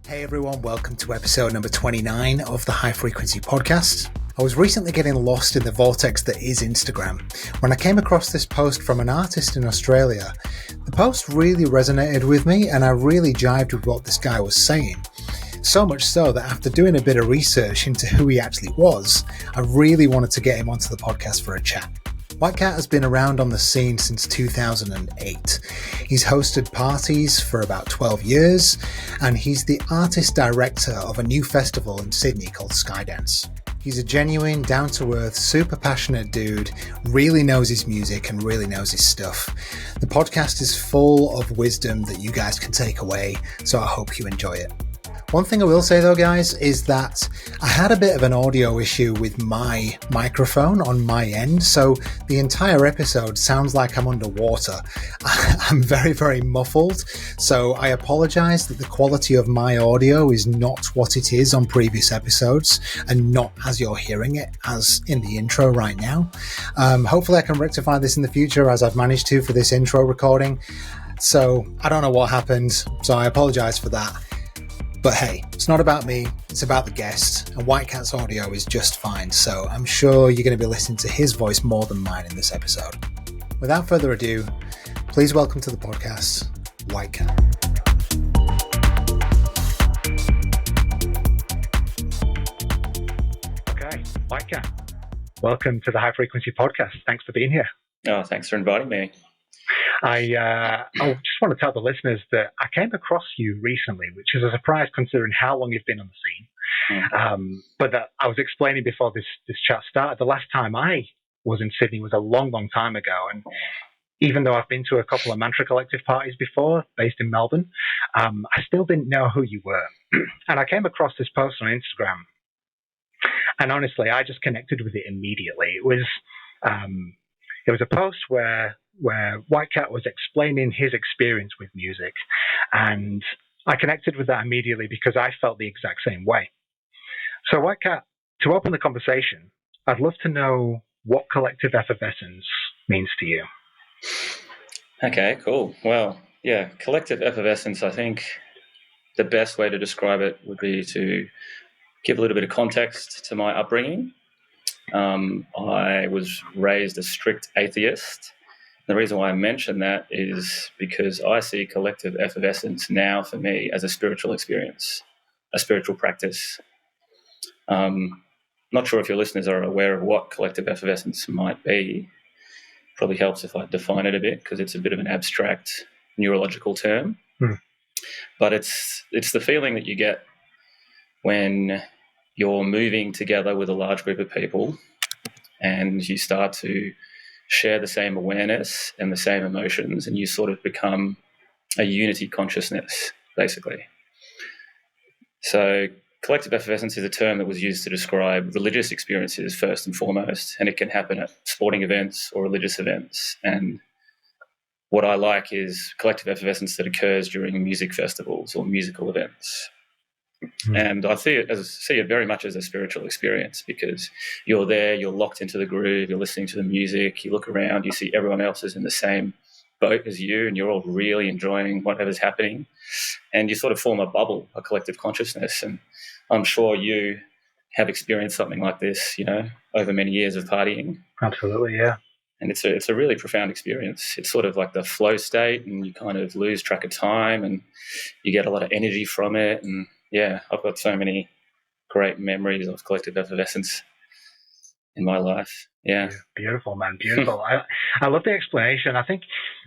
Hey everyone, welcome to episode number 29 of the High Frequency Podcast. I was recently getting lost in the vortex that is Instagram when I came across this post from an artist in Australia. The post really resonated with me and I really jived with what this guy was saying. So much so that after doing a bit of research into who he actually was, I really wanted to get him onto the podcast for a chat. Whitecat has been around on the scene since 2008. He's hosted parties for about 12 years, and he's the artist director of a new festival in Sydney called Skydance. He's a genuine, down-to-earth, super passionate dude, really knows his music and really knows his stuff. The podcast is full of wisdom that you guys can take away, so I hope you enjoy it. One thing I will say though, guys, is that I had a bit of an audio issue with my microphone on my end, so the entire episode sounds like I'm underwater. I'm very, very muffled, so I apologize that the quality of my audio is not what it is on previous episodes and not as you're hearing it as in the intro right now. Hopefully I can rectify this in the future as I've managed to for this intro recording. So I don't know what happened, so I apologize for that. But hey, it's not about me, it's about the guest, and Whitecat's audio is just fine, so I'm sure you're going to be listening to his voice more than mine in this episode. Without further ado, please welcome to the podcast, Whitecat. Okay, Whitecat, welcome to the High Frequency Podcast. Thanks for being here. Oh, thanks for inviting me. I just want to tell the listeners that I came across you recently, which is a surprise considering how long you've been on the scene. But that I was explaining before this chat started, the last time I was in Sydney was a long, long time ago. And even though I've been to a couple of Mantra Collective parties before, based in Melbourne, I still didn't know who you were. And I came across this post on Instagram. And honestly, I just connected with it immediately. It was a post where Whitecat was explaining his experience with music, and I connected with that immediately because I felt the exact same way. So Whitecat, to open the conversation, I'd love to know what collective effervescence means to you. Okay, cool. Well, yeah, collective effervescence, I think the best way to describe it would be to give a little bit of context to my upbringing. I was raised a strict atheist. The reason why I mention that is because I see collective effervescence now for me as a spiritual experience, a spiritual practice. Not sure if your listeners are aware of what collective effervescence might be. Probably helps if I define it a bit because it's a bit of an abstract neurological term. But it's the feeling that you get when you're moving together with a large group of people and you start to share the same awareness and the same emotions, and you sort of become a unity consciousness, basically. So collective effervescence is a term that was used to describe religious experiences first and foremost, and it can happen at sporting events or religious events. And what I like is collective effervescence that occurs during music festivals or musical events. And I see it very much as a spiritual experience because you're there, you're locked into the groove, you're listening to the music, you look around, you see everyone else is in the same boat as you and you're all really enjoying whatever's happening. And you sort of form a bubble, a collective consciousness. And I'm sure you have experienced something like this, over many years of partying. Absolutely, yeah. And it's a really profound experience. It's sort of like the flow state and you kind of lose track of time and you get a lot of energy from it. And yeah, I've got so many great memories of collective effervescence in my life. Yeah. Beautiful, man. Beautiful. I love the explanation. I think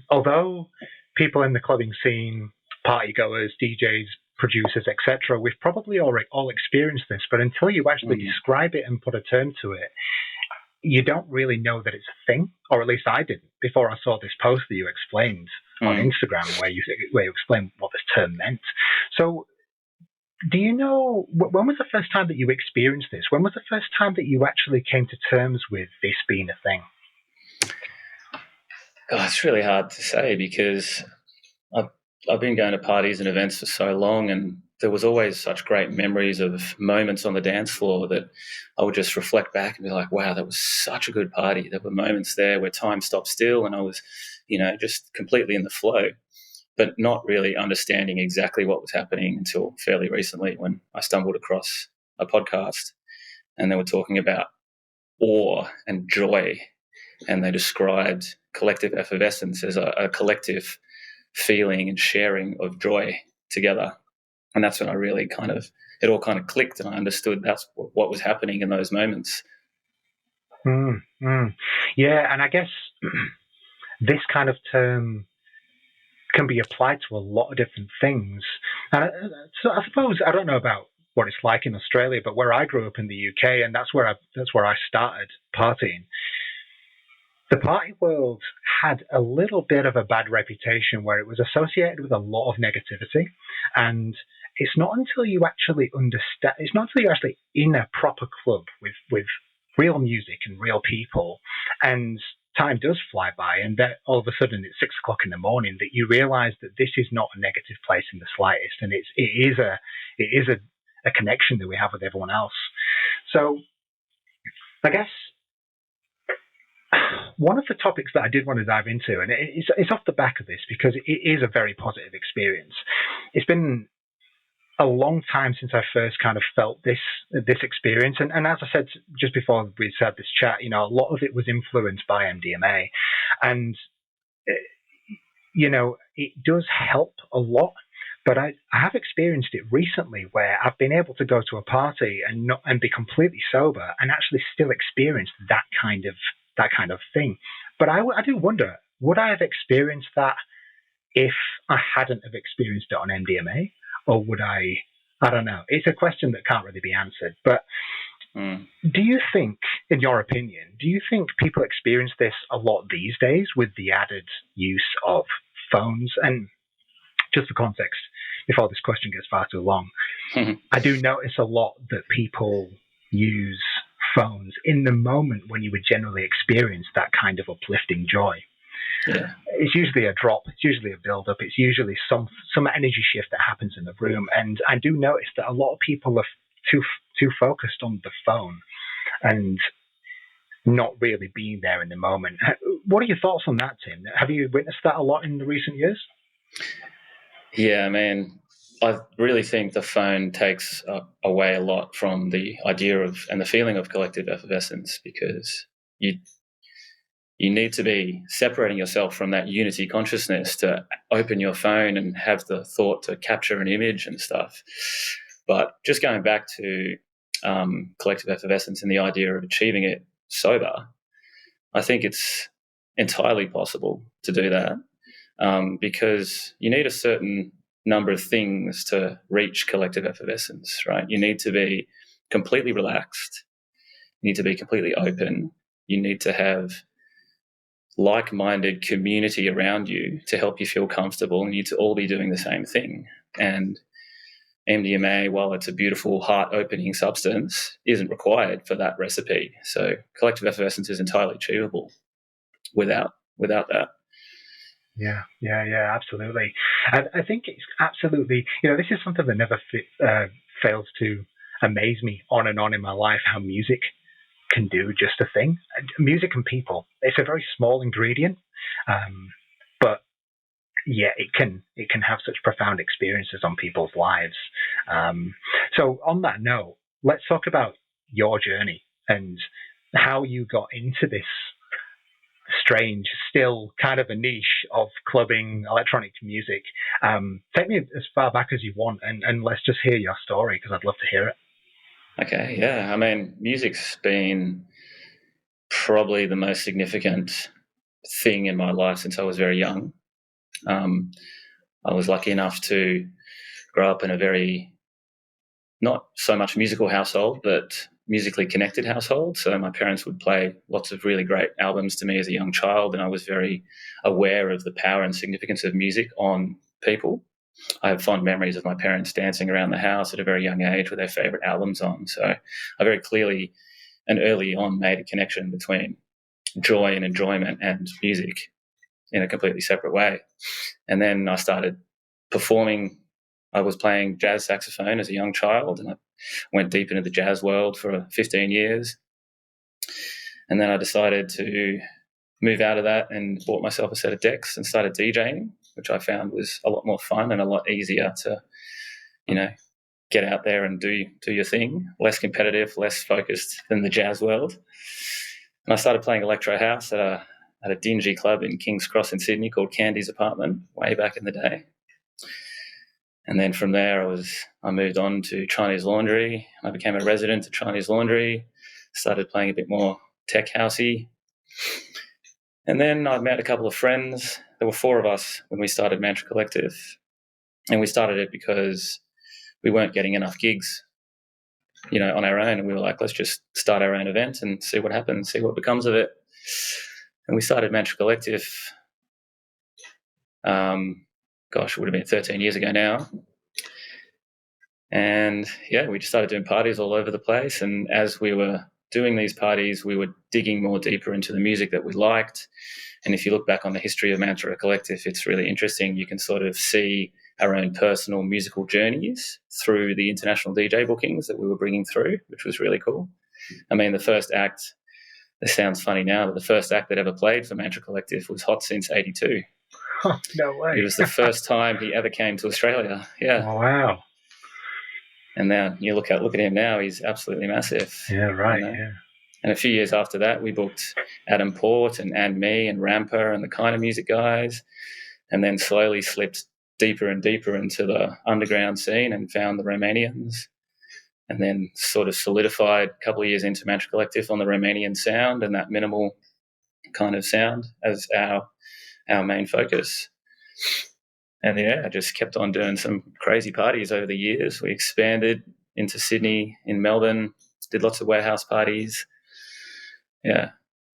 although people in the clubbing scene, party goers, DJs, producers, etc., we've probably all experienced this, but until you actually describe it and put a term to it, you don't really know that it's a thing, or at least I didn't before I saw this post that you explained on Instagram where you explained what this term meant. So do you know, when was the first time that you experienced this? When was the first time that you actually came to terms with this being a thing? God, it's really hard to say because I've been going to parties and events for so long, and there was always such great memories of moments on the dance floor that I would just reflect back and be like, wow, that was such a good party. There were moments there where time stopped still and I was, just completely in the flow. but not really understanding exactly what was happening until fairly recently when I stumbled across a podcast and they were talking about awe and joy, and they described collective effervescence as a collective feeling and sharing of joy together. And that's when I really it all kind of clicked, and I understood that's what was happening in those moments. Yeah, and I guess this kind of term can be applied to a lot of different things. And so I suppose, I don't know about what it's like in Australia, but where I grew up in the UK, and that's where I started partying. The party world had a little bit of a bad reputation where it was associated with a lot of negativity, and it's not until you actually understand, it's not until you're actually in a proper club with real music and real people, and time does fly by, and then all of a sudden it's 6 o'clock in the morning, that you realize that this is not a negative place in the slightest, and it is a connection that we have with everyone else. So I guess one of the topics that I did want to dive into, and it's off the back of this because it is a very positive experience. It's been a long time since I first kind of felt this experience, and as I said just before we had this chat, a lot of it was influenced by MDMA, and it does help a lot. But I have experienced it recently where I've been able to go to a party and be completely sober and actually still experience that kind of thing. But I do wonder, would I have experienced that if I hadn't have experienced it on MDMA? Or would I don't know. It's a question that can't really be answered. But do you think, in your opinion, people experience this a lot these days with the added use of phones? And just for context, before this question gets far too long, I do notice a lot that people use phones in the moment when you would generally experience that kind of uplifting joy. Yeah. It's usually a drop. It's usually a build-up. It's usually some energy shift that happens in the room. And I do notice that a lot of people are too focused on the phone and not really being there in the moment. What are your thoughts on that, Tim? Have you witnessed that a lot in the recent years? Yeah, man. I really think the phone takes away a lot from the idea of and the feeling of collective effervescence, because you need to be separating yourself from that unity consciousness to open your phone and have the thought to capture an image and stuff. But just going back to collective effervescence and the idea of achieving it sober, I think it's entirely possible to do that, because you need a certain number of things to reach collective effervescence, right? You need to be completely relaxed. You need to be completely open. You need to have like-minded community around you to help you feel comfortable, and you need to all be doing the same thing. And MDMA, while it's a beautiful heart-opening substance, isn't required for that recipe. So collective effervescence is entirely achievable without that. Yeah, absolutely. I think it's absolutely, this is something that never fails to amaze me on and on in my life, how music can do just a thing. Music and people, it's a very small ingredient, but yeah, it can have such profound experiences on people's lives. So on that note, let's talk about your journey and how you got into this strange, still kind of a niche of clubbing, electronic music. Take me as far back as you want, and let's just hear your story, because I'd love to hear it. Okay, yeah. I mean, music's been probably the most significant thing in my life since I was very young. I was lucky enough to grow up in a very, not so much musical household, but musically connected household. So my parents would play lots of really great albums to me as a young child, and I was very aware of the power and significance of music on people. I have fond memories of my parents dancing around the house at a very young age with their favourite albums on. So I very clearly and early on made a connection between joy and enjoyment and music in a completely separate way. And then I started performing. I was playing jazz saxophone as a young child, and I went deep into the jazz world for 15 years. And then I decided to move out of that and bought myself a set of decks and started DJing. which I found was a lot more fun and a lot easier to, get out there and do your thing. Less competitive, less focused than the jazz world. And I started playing electro house at a dingy club in King's Cross in Sydney called Candy's Apartment way back in the day. And then from there, I moved on to Chinese Laundry. I became a resident at Chinese Laundry, started playing a bit more tech housey. And then I met a couple of friends. There were 4 of us when we started Mantra Collective. And we started it because we weren't getting enough gigs, on our own. And we were like, let's just start our own event and see what happens, see what becomes of it. And we started Mantra Collective, it would have been 13 years ago now. And, we just started doing parties all over the place. And as we were doing these parties, we were digging more deeper into the music that we liked. And if you look back on the history of Mantra Collective, it's really interesting. You can sort of see our own personal musical journeys through the international DJ bookings that we were bringing through, which was really cool. I mean, the first act, this sounds funny now, but the first act that ever played for Mantra Collective was Hot Since 82. Oh, no way. It was the first time he ever came to Australia. Yeah. Oh, wow. And now you look at him now, he's absolutely massive. Yeah, right, yeah. And a few years after that, we booked Adam Port and Me and Ramper and the Kind of Music guys, and then slowly slipped deeper and deeper into the underground scene and found the Romanians, and then sort of solidified a couple of years into Mantra Collective on the Romanian sound and that minimal kind of sound as our main focus. And I just kept on doing some crazy parties over the years. We expanded into Sydney, in Melbourne, did lots of warehouse parties. Yeah,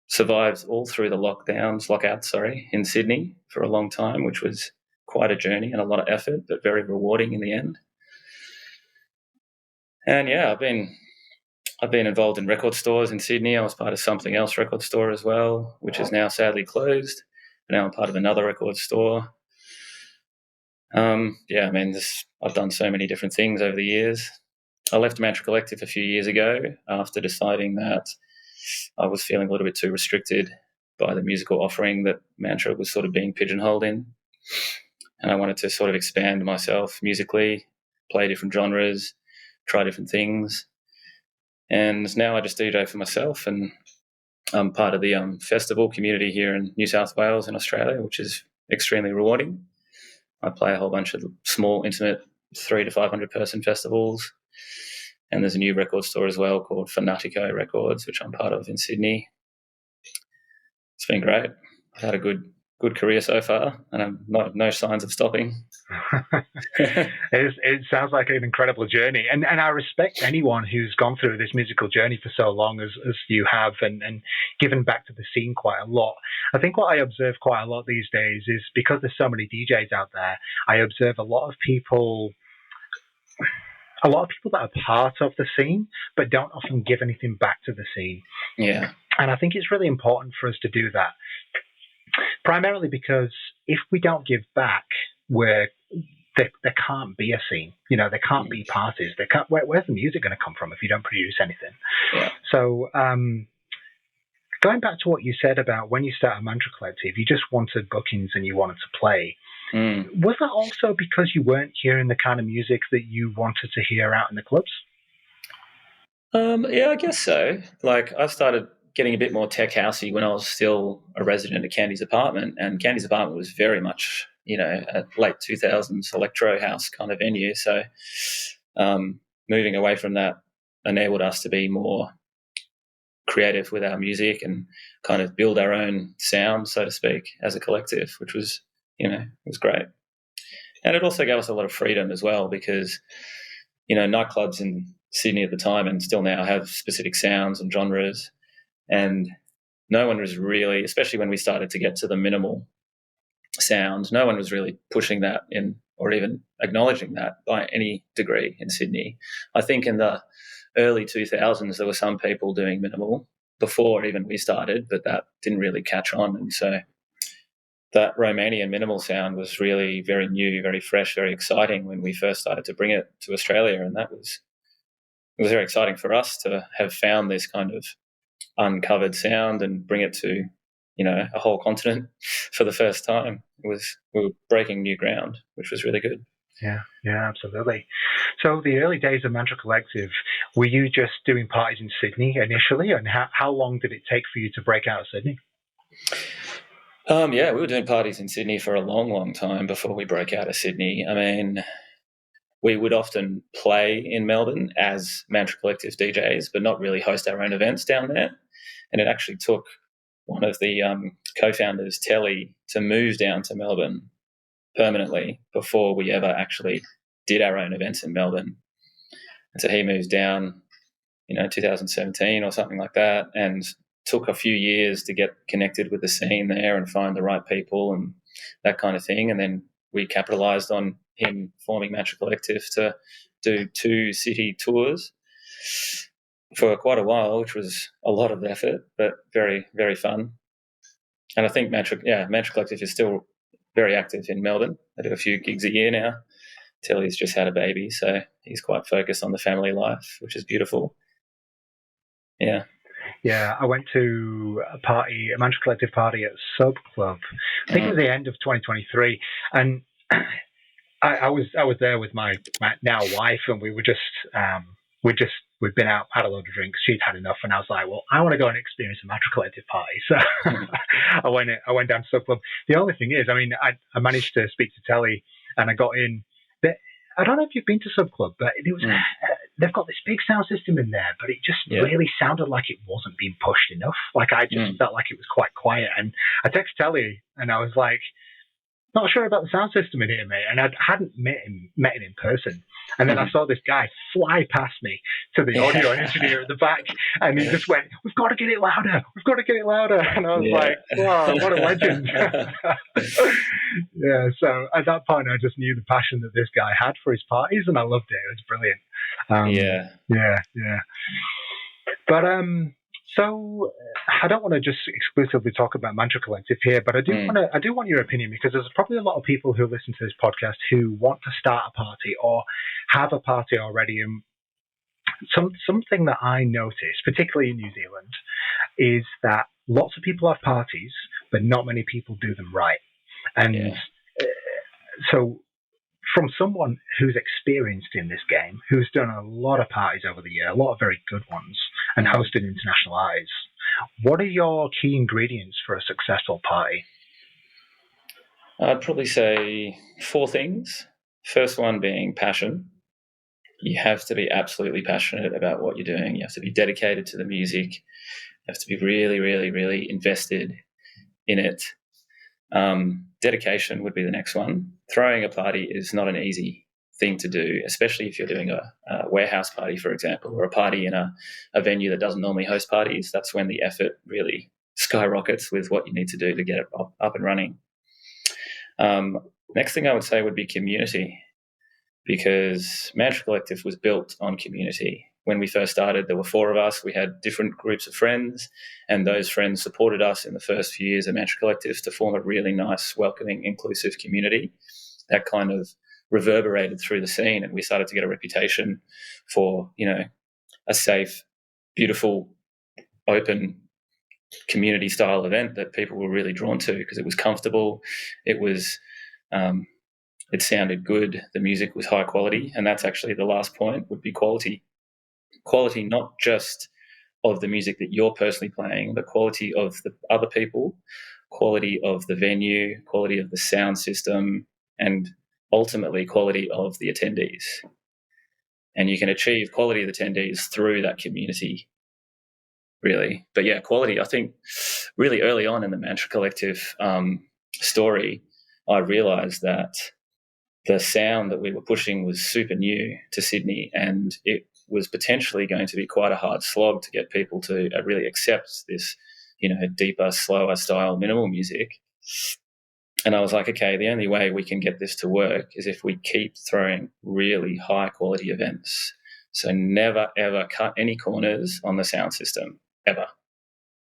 survived all through the lockouts, in Sydney for a long time, which was quite a journey and a lot of effort, but very rewarding in the end. And I've been involved in record stores in Sydney. I was part of Something Else record store as well, which is now sadly closed. Now I'm part of another record store. I've done so many different things over the years. I left Mantra Collective a few years ago after deciding that I was feeling a little bit too restricted by the musical offering that Mantra was sort of being pigeonholed in. And I wanted to sort of expand myself musically, play different genres, try different things. And now I just DJ for myself, and I'm part of the festival community here in New South Wales in Australia, which is extremely rewarding. I play a whole bunch of small, intimate 300 to 500 person festivals. And there's a new record store as well called Fanatico Records, which I'm part of in Sydney. It's been great. I've had a good career so far, and I'm no signs of stopping. It sounds like an incredible journey, and I respect anyone who's gone through this musical journey for so long as you have, and given back to the scene quite a lot. I think what I observe quite a lot these days is, because there's so many DJs out there, I observe a lot of people that are part of the scene but don't often give anything back to the scene. Yeah. And I think it's really important for us to do that. Primarily because if we don't give back, there can't be a scene. There can't be parties. Where's the music going to come from if you don't produce anything? Yeah. So going back to what you said about when you started Mantra Collective, you just wanted bookings and you wanted to play. Was that also because you weren't hearing the kind of music that you wanted to hear out in the clubs? I guess so. Like, I started getting a bit more tech housey when I was still a resident at Candy's Apartment, and Candy's Apartment was very much, a late 2000s electro house kind of venue. So moving away from that enabled us to be more creative with our music and kind of build our own sound, so to speak, as a collective, which was, it was great. And it also gave us a lot of freedom as well, because, nightclubs in Sydney at the time and still now have specific sounds and genres. And no one was really, especially when we started to get to the minimal sound, no one was really pushing that in or even acknowledging that by any degree in Sydney. I think in the early 2000s, there were some people doing minimal before even we started, but that didn't really catch on. And so that Romanian minimal sound was really very new, very fresh, very exciting when we first started to bring it to Australia. And it was very exciting for us to have found this kind of uncovered sound and bring it to a whole continent for the first time. We were breaking new ground, which was really good. Yeah, absolutely. So the early days of Mantra Collective, were you just doing parties in Sydney initially, and how long did it take for you to break out of Sydney? Yeah, we were doing parties in Sydney for a long, long time before we broke out of Sydney. I mean, we would often play in Melbourne as Mantra Collective DJs, but not really host our own events down there. And it actually took one of the co-founders, Telly, to move down to Melbourne permanently before we ever actually did our own events in Melbourne. And so he moved down, 2017 or something like that, and took a few years to get connected with the scene there and find the right people and that kind of thing. And then we capitalized on him forming Mantra Collective to do 2 city tours for quite a while, which was a lot of effort, but very, very fun. And I think Mantra Collective is still very active in Melbourne. I do a few gigs a year now. Tilly's just had a baby, so he's quite focused on the family life, which is beautiful. Yeah. Yeah, I went to a Mantra Collective party at Sub Club. I think it was the end of 2023, and I was there with my now wife, and we were just we'd been out, had a load of drinks. She'd had enough, and I was like, well, I want to go and experience a Mantra Collective party. So I went down to Sub Club. The only thing is, I mean, I managed to speak to Telly, and I got in. I don't know if you've been to Sub Club, but it was they've got this big sound system in there, but it just really sounded like it wasn't being pushed enough. Like I just felt like it was quite quiet. And I texted Telly, and I was like, not sure about the sound system in here, mate. And I hadn't met him in person. And then I saw this guy fly past me to the audio engineer at the back, and he just went, we've got to get it louder. We've got to get it louder. And I was like, wow, what a legend. Yeah, so at that point, I just knew the passion that this guy had for his parties, and I loved it. It was brilliant. Yeah. But so I don't want to just exclusively talk about Mantra Collective here, but I do want your opinion, because there's probably a lot of people who listen to this podcast who want to start a party or have a party already. And something that I noticed, particularly in New Zealand, is that lots of people have parties, but not many people do them right. And so from someone who's experienced in this game, who's done a lot of parties over the year, a lot of very good ones, and hosted international eyes, what are your key ingredients for a successful party? I'd probably say 4 things. First one being passion. You have to be absolutely passionate about what you're doing. You have to be dedicated to the music. You have to be really, really, really invested in it. Dedication would be the next one. Throwing a party is not an easy thing to do, especially if you're doing a warehouse party, for example, or a party in a venue that doesn't normally host parties. That's when the effort really skyrockets with what you need to do to get it up and running. Next thing I would say would be community, because Mantra Collective was built on community. When we first started, there were 4 of us. We had different groups of friends, and those friends supported us in the first few years of Mantra Collective to form a really nice, welcoming, inclusive community that kind of reverberated through the scene, and we started to get a reputation for, a safe, beautiful, open community style event that people were really drawn to because it was comfortable, it was it sounded good, the music was high quality. And that's actually the last point, would be quality. Quality not just of the music that you're personally playing, but quality of the other people, quality of the venue, quality of the sound system, and ultimately quality of the attendees. And you can achieve quality of the attendees through that community, really. But yeah, quality, I think really early on in the Mantra Collective story, I realized that the sound that we were pushing was super new to Sydney, and it was potentially going to be quite a hard slog to get people to really accept this, deeper, slower style minimal music. And I was like, okay, the only way we can get this to work is if we keep throwing really high quality events. So never, ever cut any corners on the sound system, ever.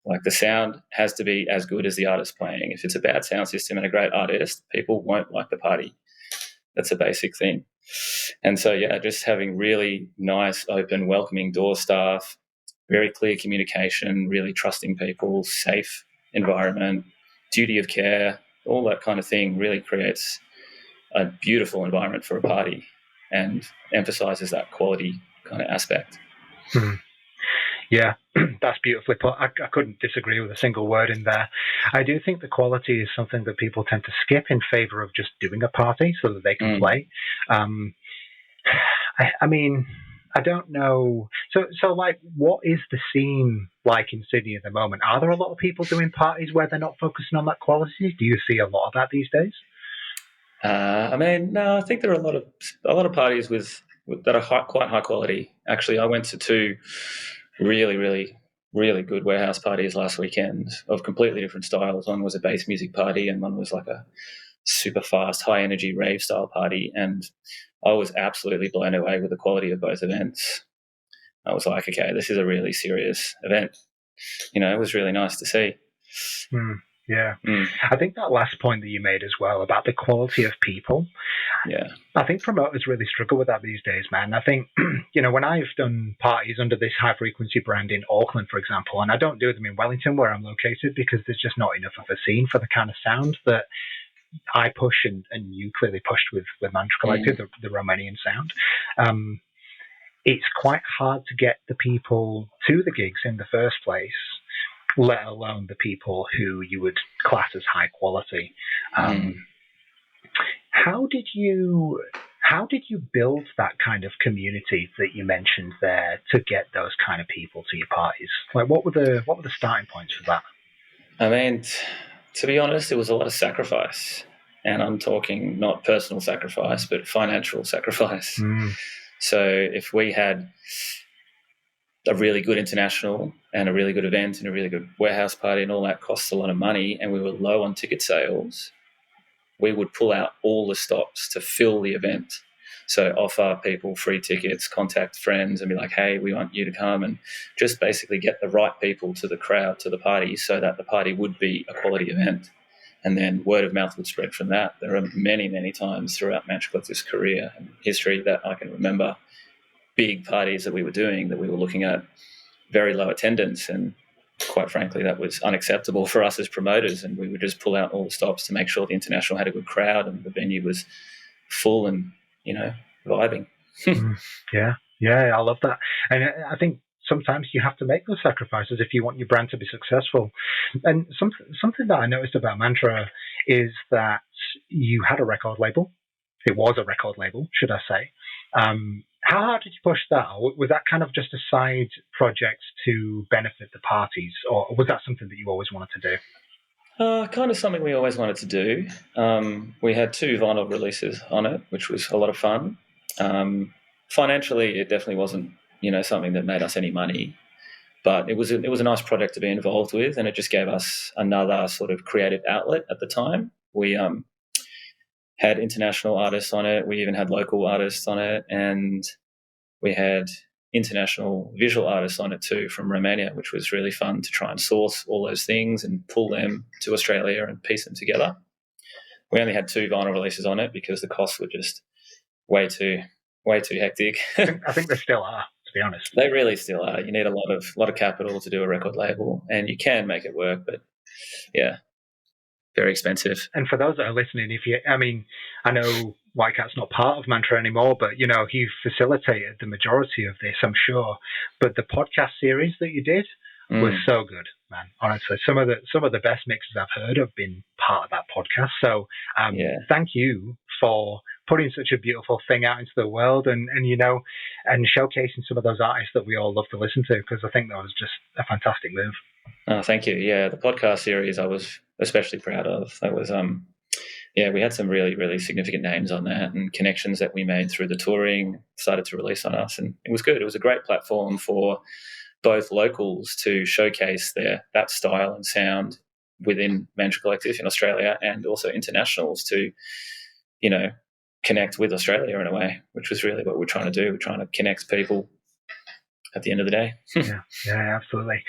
Like, the sound has to be as good as the artist playing. If it's a bad sound system and a great artist, people won't like the party. That's a basic thing. And so, just having really nice, open, welcoming door staff, very clear communication, really trusting people, safe environment, duty of care, all that kind of thing really creates a beautiful environment for a party and emphasizes that quality kind of aspect. Yeah, that's beautifully put. I couldn't disagree with a single word in there. I do think the quality is something that people tend to skip in favor of just doing a party so that they can play. I mean, I don't know. So like, what is the scene like in Sydney at the moment? Are there a lot of people doing parties where they're not focusing on that quality? Do you see a lot of that these days? I mean, no, I think there are a lot of parties that are quite high quality. Actually, I went to two really, really, really good warehouse parties last weekend of completely different styles. One was a bass music party, and one was like a super fast, high energy rave style party. And I was absolutely blown away with the quality of both events. I was like, okay, this is a really serious event. It was really nice to see. Yeah. I think that last point that you made as well about the quality of people. Yeah. I think promoters really struggle with that these days, man. I think, when I've done parties under this high frequency brand in Auckland, for example, and I don't do them in Wellington where I'm located because there's just not enough of a scene for the kind of sound that I push and you clearly pushed with Mantra Collective, the Romanian sound. It's quite hard to get the people to the gigs in the first place, let alone the people who you would class as high quality. How did you build that kind of community that you mentioned there to get those kind of people to your parties? Like, what were the starting points for that? I mean, to be honest, it was a lot of sacrifice, and I'm talking not personal sacrifice, but financial sacrifice. So if we had a really good international and a really good event and a really good warehouse party and all that costs a lot of money and we were low on ticket sales, we would pull out all the stops to fill the event. So offer people free tickets, contact friends and be like, hey, we want you to come, and just basically get the right people to the crowd, to the party, so that the party would be a quality event. And then word of mouth would spread from that. There are many, many times throughout Mantra Collective's career and history that I can remember big parties that we were doing that we were looking at very low attendance, and quite frankly that was unacceptable for us as promoters, and we would just pull out all the stops to make sure the international had a good crowd and the venue was full and vibing. Yeah, I love that. And I think sometimes you have to make those sacrifices if you want your brand to be successful. And something that I noticed about Mantra is that you had a record label. It was a record label, should I say. How hard did you push that? Or was that kind of just a side project to benefit the parties? Or was that something that you always wanted to do? Kind of something we always wanted to do. We had 2 vinyl releases on it, which was a lot of fun. Financially, it definitely wasn't, something that made us any money, but it was a nice project to be involved with, and it just gave us another sort of creative outlet at the time. We had international artists on it. We even had local artists on it, and we had international visual artists on it too from Romania, which was really fun to try and source all those things and pull them to Australia and piece them together. We only had 2 vinyl releases on it because the costs were just way too hectic. I think they still are, to be honest. They really still are. You need a lot of capital to do a record label, and you can make it work, but yeah, very expensive. And for those that are listening, I know Whitecat's not part of Mantra anymore, but he facilitated the majority of this, I'm sure. But the podcast series that you did was so good, man. Honestly, some of the best mixes I've heard have been part of that podcast. So thank you for putting such a beautiful thing out into the world, and showcasing some of those artists that we all love to listen to, because I think that was just a fantastic move. Oh, thank you. Yeah, the podcast series I was especially proud of. That was we had some really, really significant names on that, and connections that we made through the touring started to release on us, and it was good. It was a great platform for both locals to showcase that style and sound within Mantra Collective in Australia, and also internationals to, connect with Australia in a way, which was really what we're trying to do. We're trying to connect people at the end of the day. Yeah, absolutely.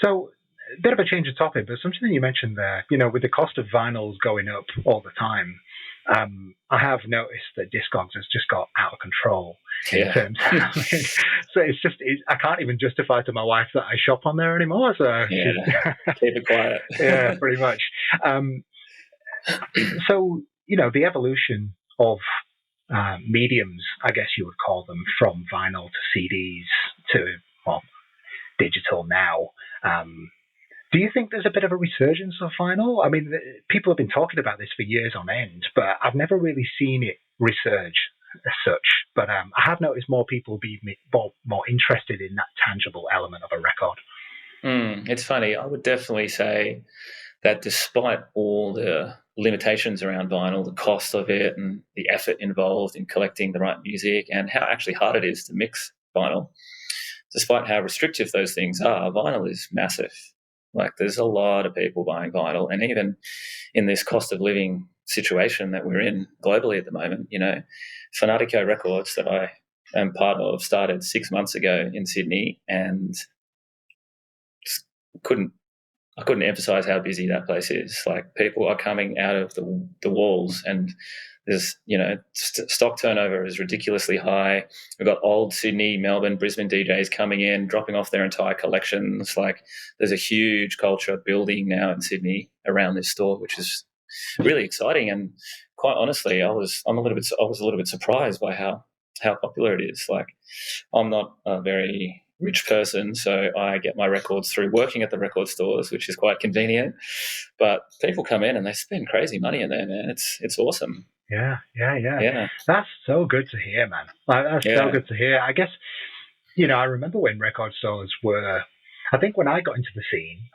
So, a bit of a change of topic, but something you mentioned there, with the cost of vinyls going up all the time, I have noticed that Discogs has just got out of control in Yeah. terms of, so I can't even justify to my wife that I shop on there anymore. So Yeah. Keep it quiet. yeah, pretty much. So, the evolution of mediums, I guess you would call them, from vinyl to CDs to, well, digital now. Do you think there's a bit of a resurgence of vinyl? I mean, people have been talking about this for years on end, but I've never really seen it resurge as such. But I have noticed more people be more interested in that tangible element of a record. It's funny. I would definitely say that despite all the limitations around vinyl, the cost of it and the effort involved in collecting the right music and how actually hard it is to mix vinyl, despite how restrictive those things are, vinyl is massive. Like there's a lot of people buying vinyl, and even in this cost of living situation that we're in globally at the moment, Fanatico Records that I am part of started 6 months ago in Sydney, and I couldn't emphasize how busy that place is. Like people are coming out of the walls, and there's stock turnover is ridiculously high. We've got old Sydney, Melbourne, Brisbane DJs coming in, dropping off their entire collections. Like there's a huge culture building now in Sydney around this store, which is really exciting. And quite honestly, I was a little bit surprised by how popular it is. Like I'm not a very rich person, so I get my records through working at the record stores, which is quite convenient. But people come in and they spend crazy money in there, man. It's awesome. Yeah. That's so good to hear, man. That's so good to hear. I guess, I remember when record stores were, I think when I got into the scene,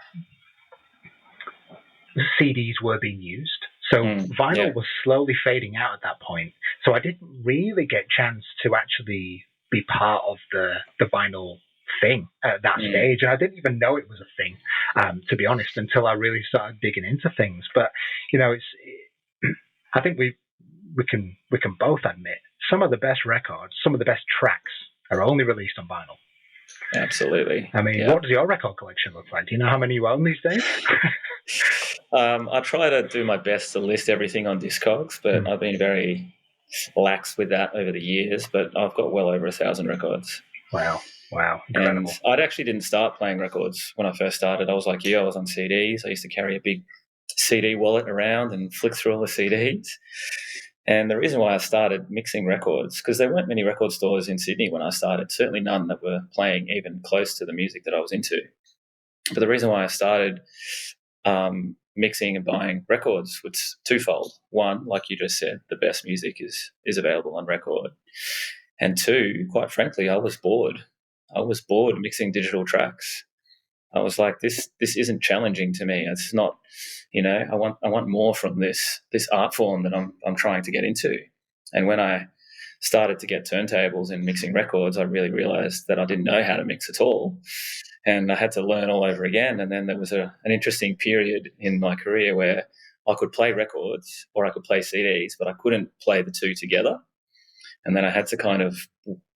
CDs were being used. So vinyl was slowly fading out at that point. So I didn't really get a chance to actually be part of the vinyl thing at that stage, and I didn't even know it was a thing, to be honest, until I really started digging into things. But I think we can both admit some of the best records, some of the best tracks are only released on vinyl. Absolutely. I mean, what does your record collection look like? Do you know how many you own these days? I try to do my best to list everything on Discogs, but I've been very lax with that over the years. But I've got well over 1,000 records. Wow. Incredible. And I actually didn't start playing records when I first started. I was like you, I was on CDs. I used to carry a big CD wallet around and flick through all the CDs. And the reason why I started mixing records, because there weren't many record stores in Sydney when I started, certainly none that were playing even close to the music that I was into. But the reason why I started mixing and buying records was twofold. One, like you just said, the best music is available on record. And two, quite frankly, I was bored. I was bored mixing digital tracks. I was like, this isn't challenging to me. It's not, I want more from this art form that I'm trying to get into. And when I started to get turntables and mixing records, I really realized that I didn't know how to mix at all. And I had to learn all over again. And then there was an interesting period in my career where I could play records or I could play CDs, but I couldn't play the two together. And then I had to kind of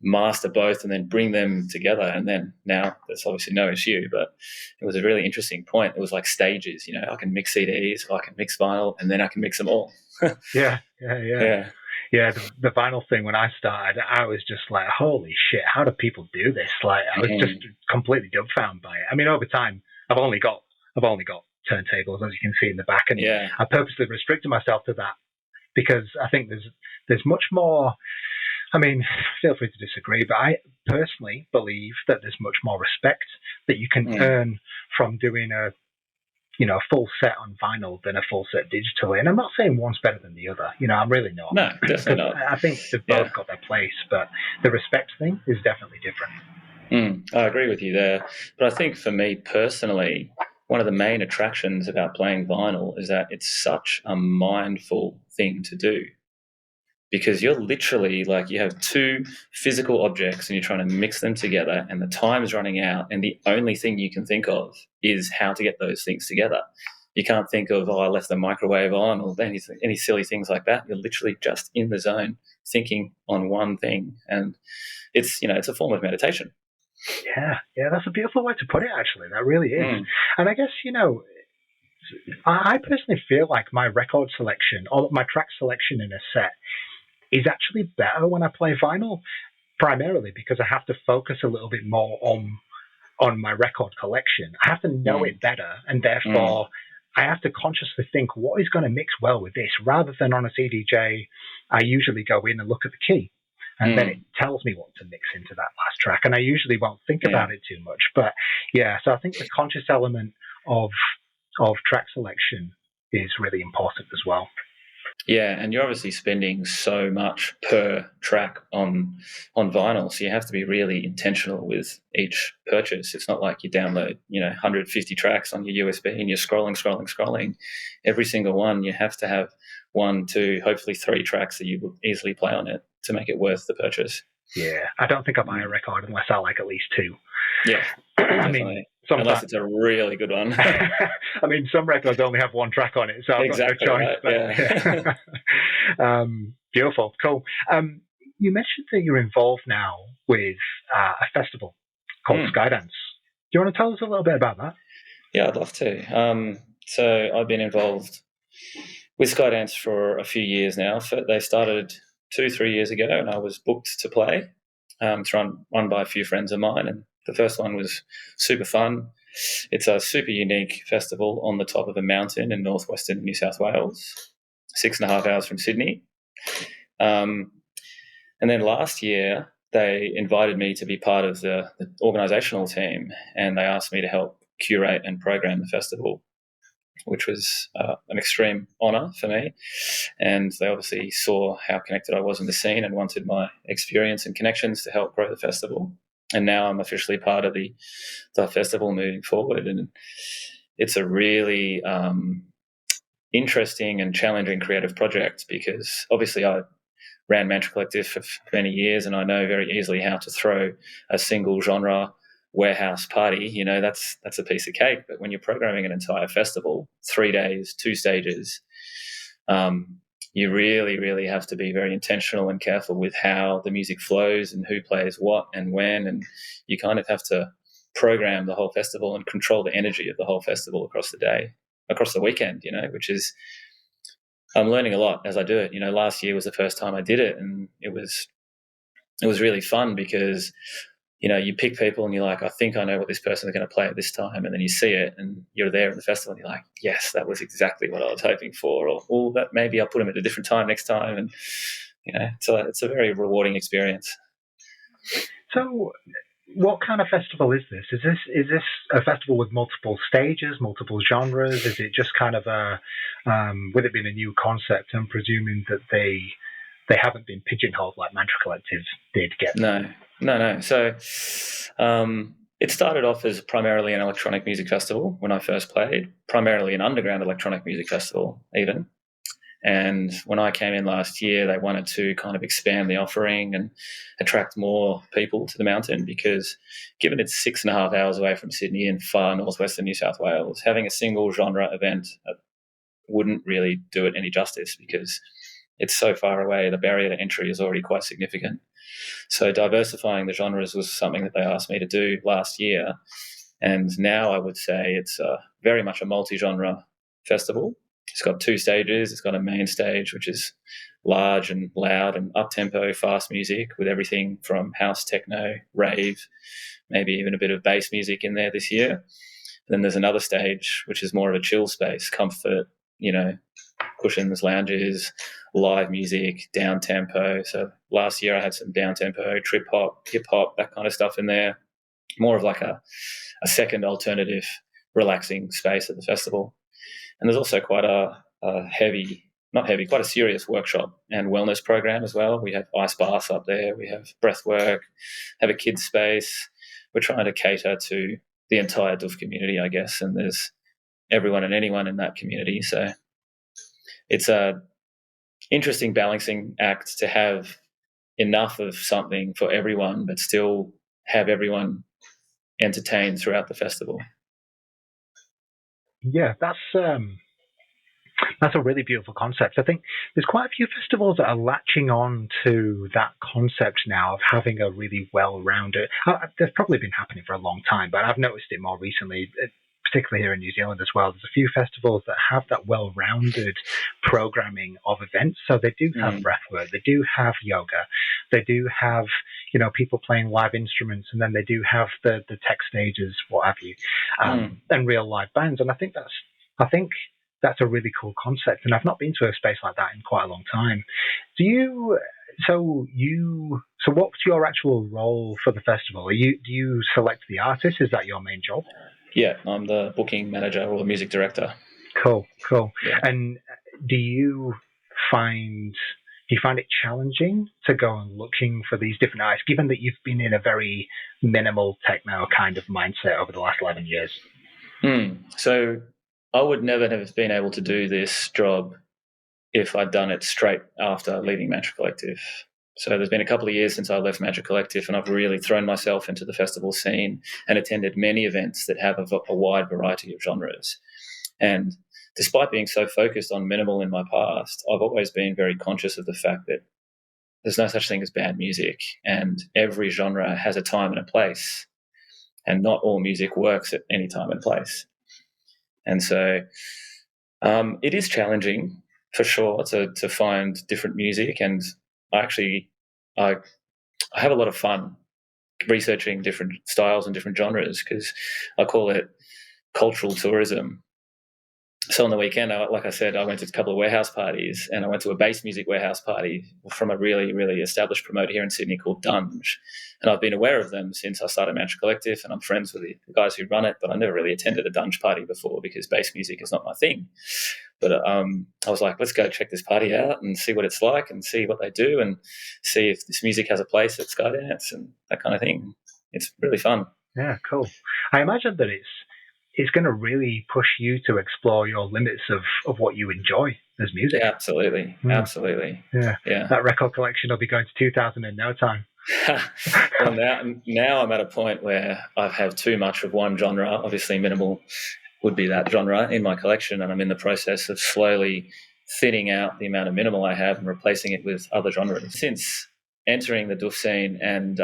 master both and then bring them together. And then now there's obviously no issue, but it was a really interesting point. It was like stages, I can mix CDs, I can mix vinyl, and then I can mix them all. Yeah. The vinyl thing, when I started, I was just like, holy shit, how do people do this? Like, I was just completely dumbfounded by it. I mean, over time, I've only got turntables, as you can see in the back, and I purposely restricted myself to that because I think there's much more. I mean, feel free to disagree, but I personally believe that there's much more respect that you can earn from doing a full set on vinyl than a full set digitally. And I'm not saying one's better than the other. I'm really not. No, definitely not. I think they've both got their place, but the respect thing is definitely different. I agree with you there. But I think for me personally, one of the main attractions about playing vinyl is that it's such a mindful thing to do. Because you're literally like, you have two physical objects and you're trying to mix them together and the time's running out and the only thing you can think of is how to get those things together. You can't think of, I left the microwave on or any silly things like that. You're literally just in the zone thinking on one thing. And it's, it's a form of meditation. Yeah, that's a beautiful way to put it, actually. That really is. And I guess, I personally feel like my record selection or my track selection in a set is actually better when I play vinyl, primarily because I have to focus a little bit more on my record collection. I have to know it better, and therefore I have to consciously think what is going to mix well with this. Rather than on a CDJ, I usually go in and look at the key, and then it tells me what to mix into that last track, and I usually won't think about it too much. But yeah, so I think the conscious element of track selection is really important as well. Yeah, and you're obviously spending so much per track on vinyl, so you have to be really intentional with each purchase. It's not like you download, 150 tracks on your USB and you're scrolling. Every single one, you have to have 1, 2, hopefully 3 tracks that you will easily play on it to make it worth the purchase. Yeah, I don't think I buy a record unless I like at least 2. Yeah, I mean, unless it's a really good one. I mean, some records only have 1 track on it, so I've got no choice. Right, yeah. Beautiful, cool. You mentioned that you're involved now with a festival called Skydance. Do you want to tell us a little bit about that? Yeah, I'd love to. So I've been involved with Skydance for a few years now. They started 2-3 years ago, and I was booked to play. It's run by a few friends of mine, and the first one was super fun. It's a super unique festival on the top of a mountain in northwestern New South Wales, 6.5 hours from Sydney. And then last year, they invited me to be part of the organisational team, and they asked me to help curate and program the festival, which was an extreme honour for me. And they obviously saw how connected I was in the scene and wanted my experience and connections to help grow the festival. And now I'm officially part of the festival moving forward. And it's a really interesting and challenging creative project, because obviously I ran Mantra Collective for many years, and I know very easily how to throw a single genre warehouse party. That's a piece of cake. But when you're programming an entire festival, 3 days, 2 stages, you really, really have to be very intentional and careful with how the music flows and who plays what and when. And you kind of have to program the whole festival and control the energy of the whole festival across the day, across the weekend, which is, I'm learning a lot as I do it. Last year was the first time I did it, and it was really fun because, you pick people and you're like, I think I know what this person is going to play at this time. And then you see it and you're there at the festival and you're like, yes, that was exactly what I was hoping for. Or that maybe I'll put them at a different time next time. And, so it's a very rewarding experience. So what kind of festival is this? Is this a festival with multiple stages, multiple genres? Is it just kind of with it being a new concept, I'm presuming that they haven't been pigeonholed like Mantra Collective did get? No. So it started off as primarily an electronic music festival when I first played, primarily an underground electronic music festival even. And when I came in last year, they wanted to kind of expand the offering and attract more people to the mountain, because given it's 6.5 hours away from Sydney in far northwestern New South Wales, having a single genre event wouldn't really do it any justice, because it's so far away. The barrier to entry is already quite significant. So diversifying the genres was something that they asked me to do last year. And now I would say it's very much a multi-genre festival. It's got 2 stages. It's got a main stage, which is large and loud and up-tempo, fast music with everything from house, techno, rave, maybe even a bit of bass music in there this year. And then there's another stage, which is more of a chill space, comfort, cushions, lounges, live music, down-tempo. So last year I had some down-tempo, trip-hop, hip-hop, that kind of stuff in there. More of like a second alternative, relaxing space at the festival. And there's also quite a quite a serious workshop and wellness program as well. We have ice baths up there. We have breath work, have a kids space. We're trying to cater to the entire doof community, I guess, and there's everyone and anyone in that community. So it's a interesting balancing act to have enough of something for everyone, but still have everyone entertained throughout the festival. Yeah, that's a really beautiful concept. I think there's quite a few festivals that are latching on to that concept now of having a really well-rounded. They've probably been happening for a long time, but I've noticed it more recently, particularly here in New Zealand as well, there's a few festivals that have that well-rounded programming of events. So they do have breathwork, they do have yoga, they do have, people playing live instruments, and then they do have the tech stages, what have you, and real live bands. And I think that's a really cool concept. And I've not been to a space like that in quite a long time. So what's your actual role for the festival? Do you select the artist? Is that your main job? Yeah, I'm the booking manager or the music director. Cool. Yeah. And do you find it challenging to go and looking for these different artists, given that you've been in a very minimal techno kind of mindset over the last 11 years? So I would never have been able to do this job if I'd done it straight after leaving Mantra Collective. So there's been a couple of years since I left Mantra Collective, and I've really thrown myself into the festival scene and attended many events that have a wide variety of genres. And despite being so focused on minimal in my past, I've always been very conscious of the fact that there's no such thing as bad music, and every genre has a time and a place, and not all music works at any time and place. And so it is challenging for sure to find different music, and I have a lot of fun researching different styles and different genres, because I call it cultural tourism. So on the weekend, like I said, I went to a couple of warehouse parties, and I went to a bass music warehouse party from a really, really established promoter here in Sydney called Dunge. And I've been aware of them since I started Mantra Collective, and I'm friends with the guys who run it, but I never really attended a Dunge party before because bass music is not my thing. But I was like, let's go check this party out and see what it's like and see what they do and see if this music has a place at Skydance and that kind of thing. It's really fun. Yeah, cool. I imagine that it's going to really push you to explore your limits of what you enjoy as music. Yeah, absolutely. Absolutely. Yeah. That record collection will be going to 2,000 in no time. Well, now I'm at a point where I have too much of one genre. Obviously, minimal would be that genre in my collection, and I'm in the process of slowly thinning out the amount of minimal I have and replacing it with other genres. Since entering the doof scene and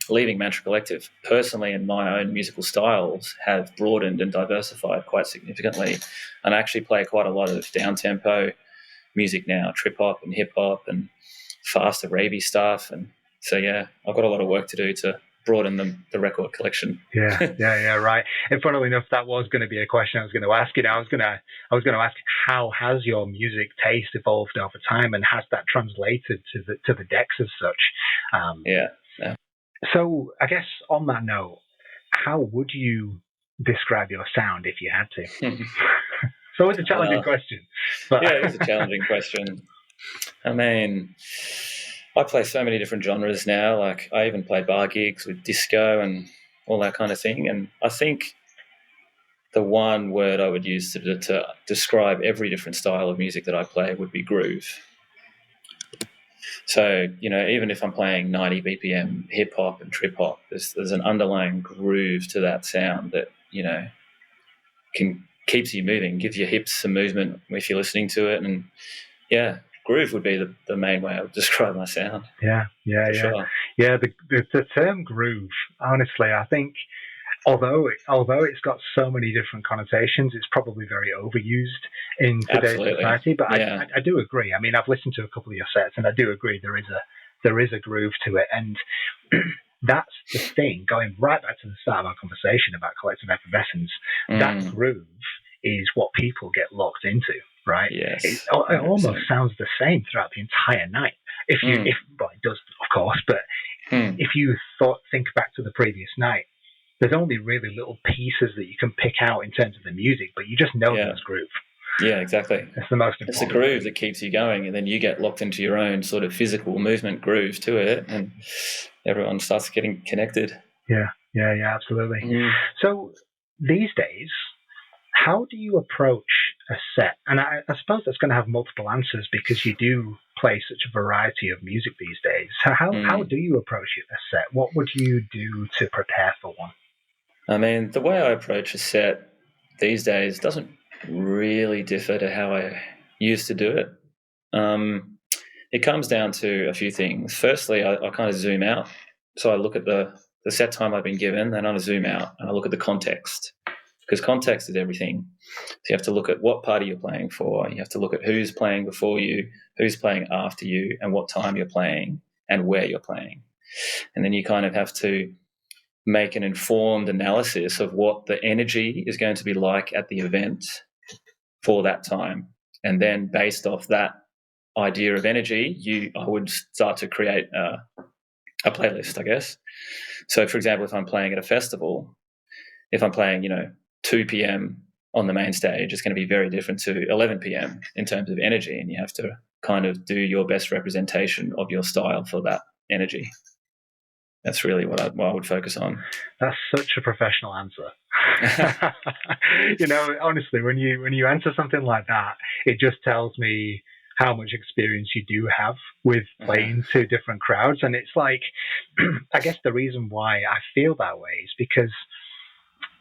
leaving Mantra Collective, personally and my own musical styles have broadened and diversified quite significantly. And I actually play quite a lot of down-tempo music now, trip-hop and hip-hop and faster ravey stuff. And so, yeah, I've got a lot of work to do to broaden the record collection. Yeah, right. And funnily enough, that was going to be a question I was going to ask you. I was going to ask, how has your music taste evolved over time, and has that translated to the decks as such? Yeah. So I guess on that note, how would you describe your sound if you had to? It's always a challenging question. But yeah, it is a challenging question. I mean, I play so many different genres now. Like, I even play bar gigs with disco and all that kind of thing. And I think the one word I would use to describe every different style of music that I play would be groove. So, even if I'm playing 90 BPM hip-hop and trip-hop, there's an underlying groove to that sound that, keeps you moving, gives your hips some movement if you're listening to it. And, yeah, groove would be the main way I would describe my sound. Yeah. Sure. Yeah, the term groove, honestly, I think, although it's got so many different connotations, it's probably very overused in today's society. But yeah. I do agree. I mean, I've listened to a couple of your sets, and I do agree there is a groove to it. And that's the thing, going right back to the start of our conversation about collective effervescence, that groove is what people get locked into. Right? Yes. It almost sounds the same throughout the entire night. It does, of course, but if you think back to the previous night, there's only really little pieces that you can pick out in terms of the music, but you just know there's groove. Yeah, exactly. It's the most important. It's the groove that keeps you going, and then you get locked into your own sort of physical movement groove to it, and everyone starts getting connected. Yeah, absolutely. So these days, how do you approach a set? And I suppose that's going to have multiple answers because you do play such a variety of music these days. So how do you approach a set? What would you do to prepare for one? I mean, the way I approach a set these days doesn't really differ to how I used to do it. It comes down to a few things. Firstly, I kind of zoom out. So I look at the set time I've been given, then I zoom out and I look at the context. because context is everything. So you have to look at what party you're playing for. You have to look at who's playing before you, who's playing after you, and what time you're playing and where you're playing. And then you kind of have to make an informed analysis of what the energy is going to be like at the event for that time. And then based off that idea of energy, I would start to create a playlist, I guess. So, for example, if I'm playing at a festival, if I'm playing, 2 p.m. on the main stage, it's going to be very different to 11 p.m. in terms of energy, and you have to kind of do your best representation of your style for that energy. That's really what I would focus on. That's such a professional answer. Honestly, when you answer something like that, it just tells me how much experience you do have with playing to different crowds. And it's like, I guess the reason why I feel that way is because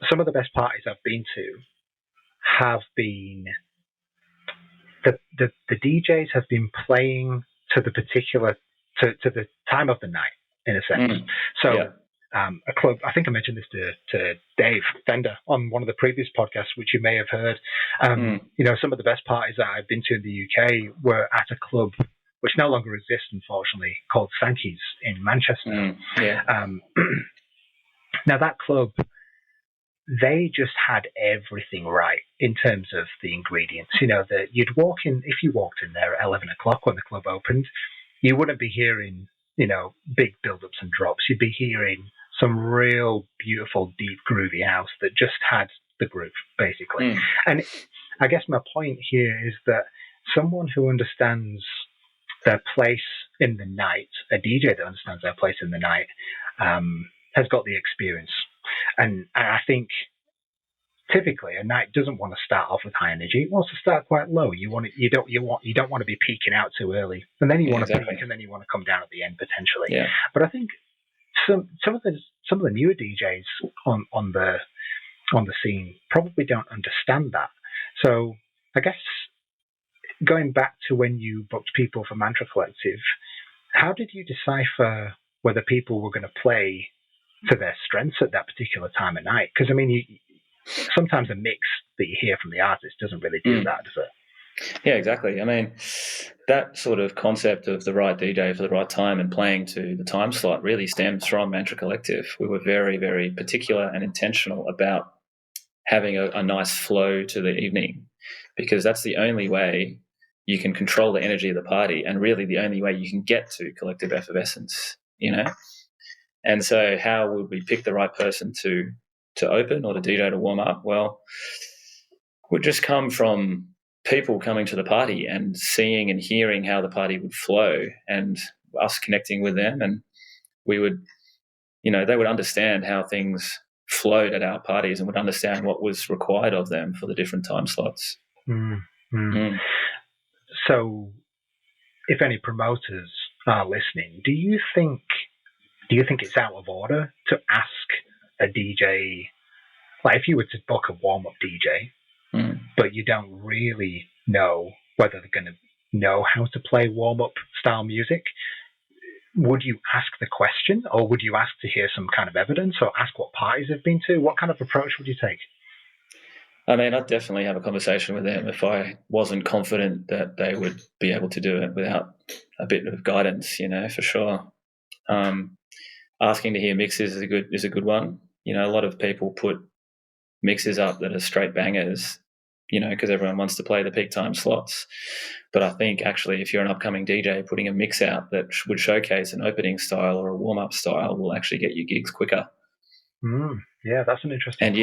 some of the best parties I've been to have been the DJs have been playing to the particular to the time of the night, in a sense. A club, I think I mentioned this to Dave Fender on one of the previous podcasts, which you may have heard. Some of the best parties that I've been to in the UK were at a club which no longer exists, unfortunately, called Sankey's in Manchester. Now, that club, they just had everything right in terms of the ingredients. That you'd walk in, if you walked in there at 11 o'clock when the club opened, you wouldn't be hearing, big build-ups and drops. You'd be hearing some real beautiful, deep, groovy house that just had the groove, basically. And I guess my point here is that someone who understands their place in the night, a DJ that understands their place in the night, has got the experience. And I think typically a night doesn't want to start off with high energy. It wants to start quite low. You don't want to be peaking out too early, and then you want to peak, and then you want to come down at the end potentially. Yeah. But I think some of the newer DJs on the scene probably don't understand that. So I guess going back to when you booked people for Mantra Collective, how did you decipher whether people were going to play to their strengths at that particular time of night? Because sometimes a mix that you hear from the artist doesn't really do that, does it? Yeah, exactly. That sort of concept of the right DJ for the right time and playing to the time slot really stems from Mantra Collective. We were very, very particular and intentional about having a nice flow to the evening, because that's the only way you can control the energy of the party, and really the only way you can get to collective effervescence, And so how would we pick the right person to open or the DJ to warm up? Well, would just come from people coming to the party and seeing and hearing how the party would flow, and us connecting with them, and we would, they would understand how things flowed at our parties and would understand what was required of them for the different time slots. So if any promoters are listening, do you think it's out of order to ask a DJ, like if you were to book a warm-up DJ, but you don't really know whether they're going to know how to play warm-up style music, would you ask the question, or would you ask to hear some kind of evidence, or ask what parties they've been to? What kind of approach would you take? I'd definitely have a conversation with them if I wasn't confident that they would be able to do it without a bit of guidance, for sure. Asking to hear mixes is a good one. A lot of people put mixes up that are straight bangers, because everyone wants to play the peak time slots. But I think actually if you're an upcoming DJ, putting a mix out that would showcase an opening style or a warm-up style will actually get you gigs quicker. Yeah, that's an interesting point. And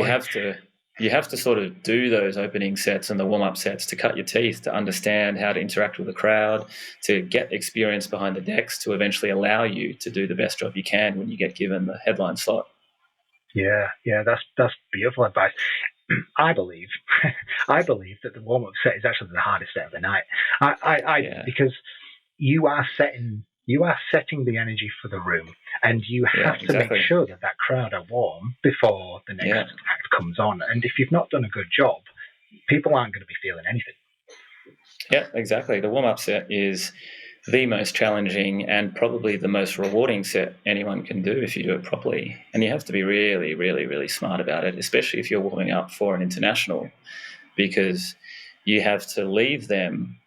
you have to sort of do those opening sets and the warm-up sets to cut your teeth, to understand how to interact with the crowd, to get experience behind the decks, to eventually allow you to do the best job you can when you get given the headline slot. Yeah, that's beautiful advice. I believe that the warm-up set is actually the hardest set of the night. Because you are setting the energy for the room, and you have to make sure that crowd are warm before the next act comes on. And if you've not done a good job, people aren't going to be feeling anything. Yeah, exactly. The warm-up set is the most challenging and probably the most rewarding set anyone can do if you do it properly. And you have to be really, really, really smart about it, especially if you're warming up for an international, because you have to leave them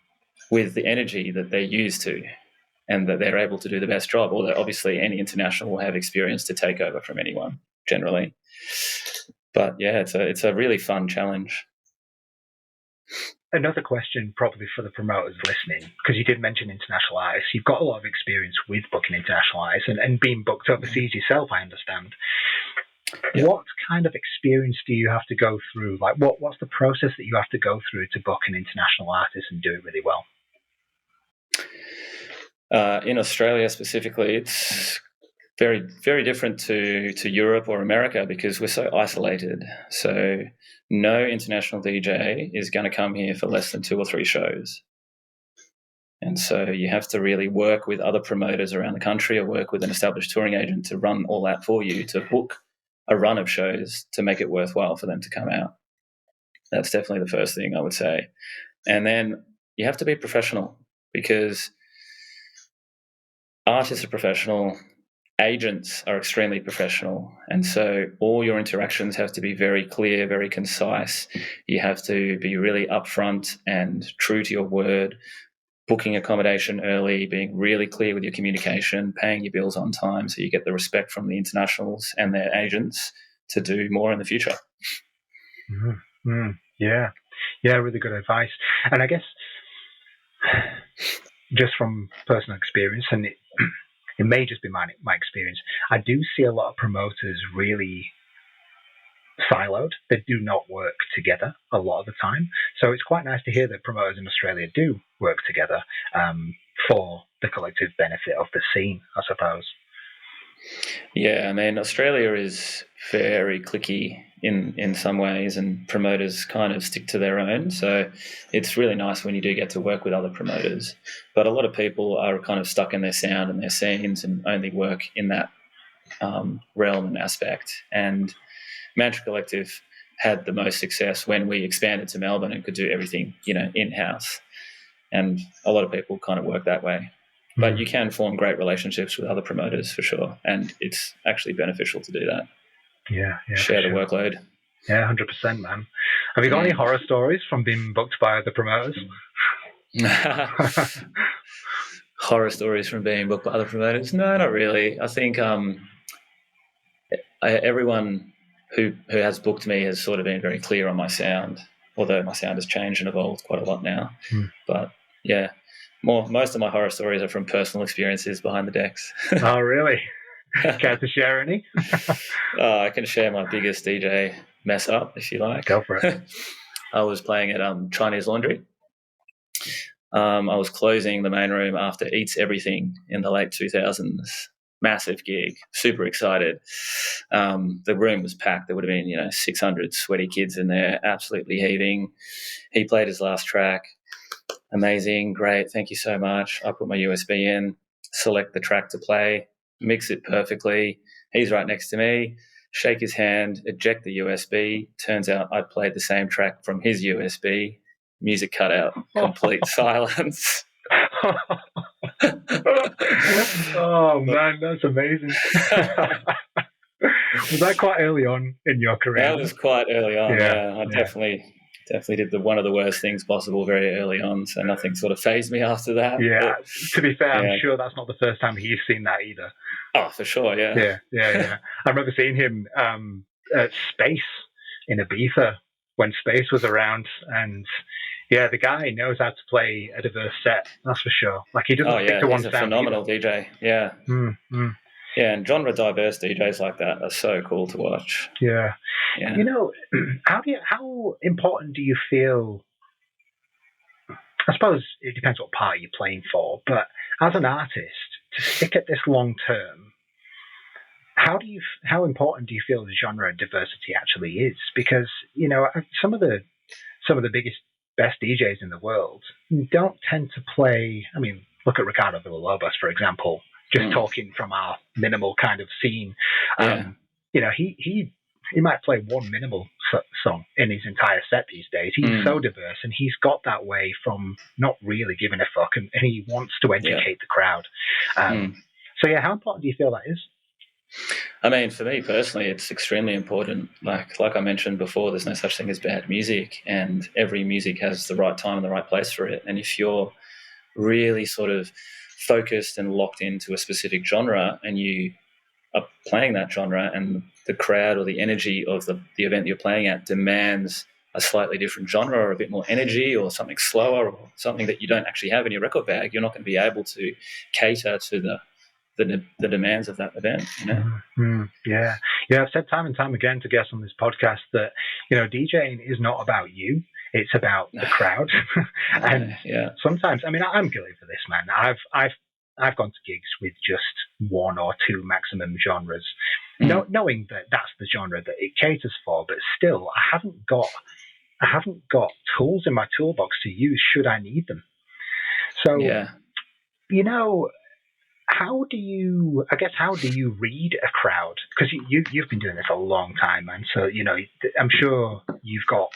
with the energy that they're used to and that they're able to do the best job. Although obviously any international will have experience to take over from anyone generally. But yeah, it's a really fun challenge. Another question probably for the promoters listening, because you did mention international artists. You've got a lot of experience with booking international artists and being booked overseas yourself, I understand. Yeah. What kind of experience do you have to go through? Like, what's the process that you have to go through to book an international artist and do it really well? In Australia specifically, it's very, very different to Europe or America because we're so isolated. So no international DJ is going to come here for less than 2 or 3 shows. And so you have to really work with other promoters around the country or work with an established touring agent to run all that for you, to book a run of shows to make it worthwhile for them to come out. That's definitely the first thing I would say. And then you have to be professional because artists are professional, agents are extremely professional, and so all your interactions have to be very clear, very concise. You have to be really upfront and true to your word, booking accommodation early, being really clear with your communication, paying your bills on time so you get the respect from the internationals and their agents to do more in the future. Mm-hmm. Yeah, really good advice. And I guess just from personal experience, and it may just be my experience, I do see a lot of promoters really siloed. They do not work together a lot of the time. So it's quite nice to hear that promoters in Australia do work together for the collective benefit of the scene, I suppose. Yeah, I mean, Australia is very cliquey in some ways, and promoters kind of stick to their own. So it's really nice when you do get to work with other promoters. But a lot of people are kind of stuck in their sound and their scenes and only work in that realm and aspect. And Mantra Collective had the most success when we expanded to Melbourne and could do everything, in-house. And a lot of people kind of work that way. But you can form great relationships with other promoters for sure. And it's actually beneficial to do that. Yeah. Share the workload. Yeah, 100%, man. Have you got any horror stories from being booked by other promoters? Horror stories from being booked by other promoters? No, not really. I think everyone who has booked me has sort of been very clear on my sound, although my sound has changed and evolved quite a lot now. But yeah, most of my horror stories are from personal experiences behind the decks. Oh, really? Care to share any? I can share my biggest DJ mess up if you like. Go for it. I was playing at Chinese Laundry. I was closing the main room after Eats Everything in the late 2000s. Massive gig, super excited. The room was packed. There would have been, 600 sweaty kids in there, absolutely heaving. He played his last track. Amazing, great, thank you so much. I put my USB in, select the track to play, mix it perfectly. He's right next to me. Shake his hand, eject the USB. Turns out I'd played the same track from his USB. Music cut out, complete silence. Oh man, that's amazing. Was that quite early on in your career? That was quite early on. Yeah. I definitely did one of the worst things possible very early on. So nothing sort of fazed me after that. Yeah. But, to be fair, I'm sure that's not the first time he's seen that either. Oh, for sure. Yeah. Yeah. I remember seeing him at Space in Ibiza when Space was around, and yeah, the guy knows how to play a diverse set. That's for sure. Like he doesn't stick to one sound. He's a phenomenal DJ. Yeah. Yeah, and genre diverse DJs like that are so cool to watch. Yeah. How important do you feel? I suppose it depends what party you're playing for, but as an artist, to stick at this long term, how important do you feel the genre diversity actually is? Because some of the biggest, best DJs in the world don't tend to play. I mean, look at Ricardo Villalobos, for example. Just talking from our minimal kind of scene, he might play one minimal song in his entire set these days. He's so diverse, and he's got that way from not really giving a fuck, and he wants to educate the crowd. So yeah, how important do you feel that is? I mean, for me personally, it's extremely important. Like I mentioned before, there's no such thing as bad music, and every music has the right time and the right place for it. And if you're really sort of focused and locked into a specific genre, and you are playing that genre, and the crowd or the energy of the event you're playing at demands a slightly different genre or a bit more energy or something slower or something that you don't actually have in your record bag, you're not going to be able to cater to the demands of that event, you know? Yeah. I've said time and time again to guests on this podcast that, you know, DJing is not about you. It's about the crowd. And sometimes, I mean, I'm guilty for this, man. I've gone to gigs with just one or two maximum genres, knowing that that's the genre that it caters for, but still, I haven't got tools in my toolbox to use should I need them. So, you know, how do you read a crowd? Because you've been doing this a long time, man. So, you know, I'm sure you've got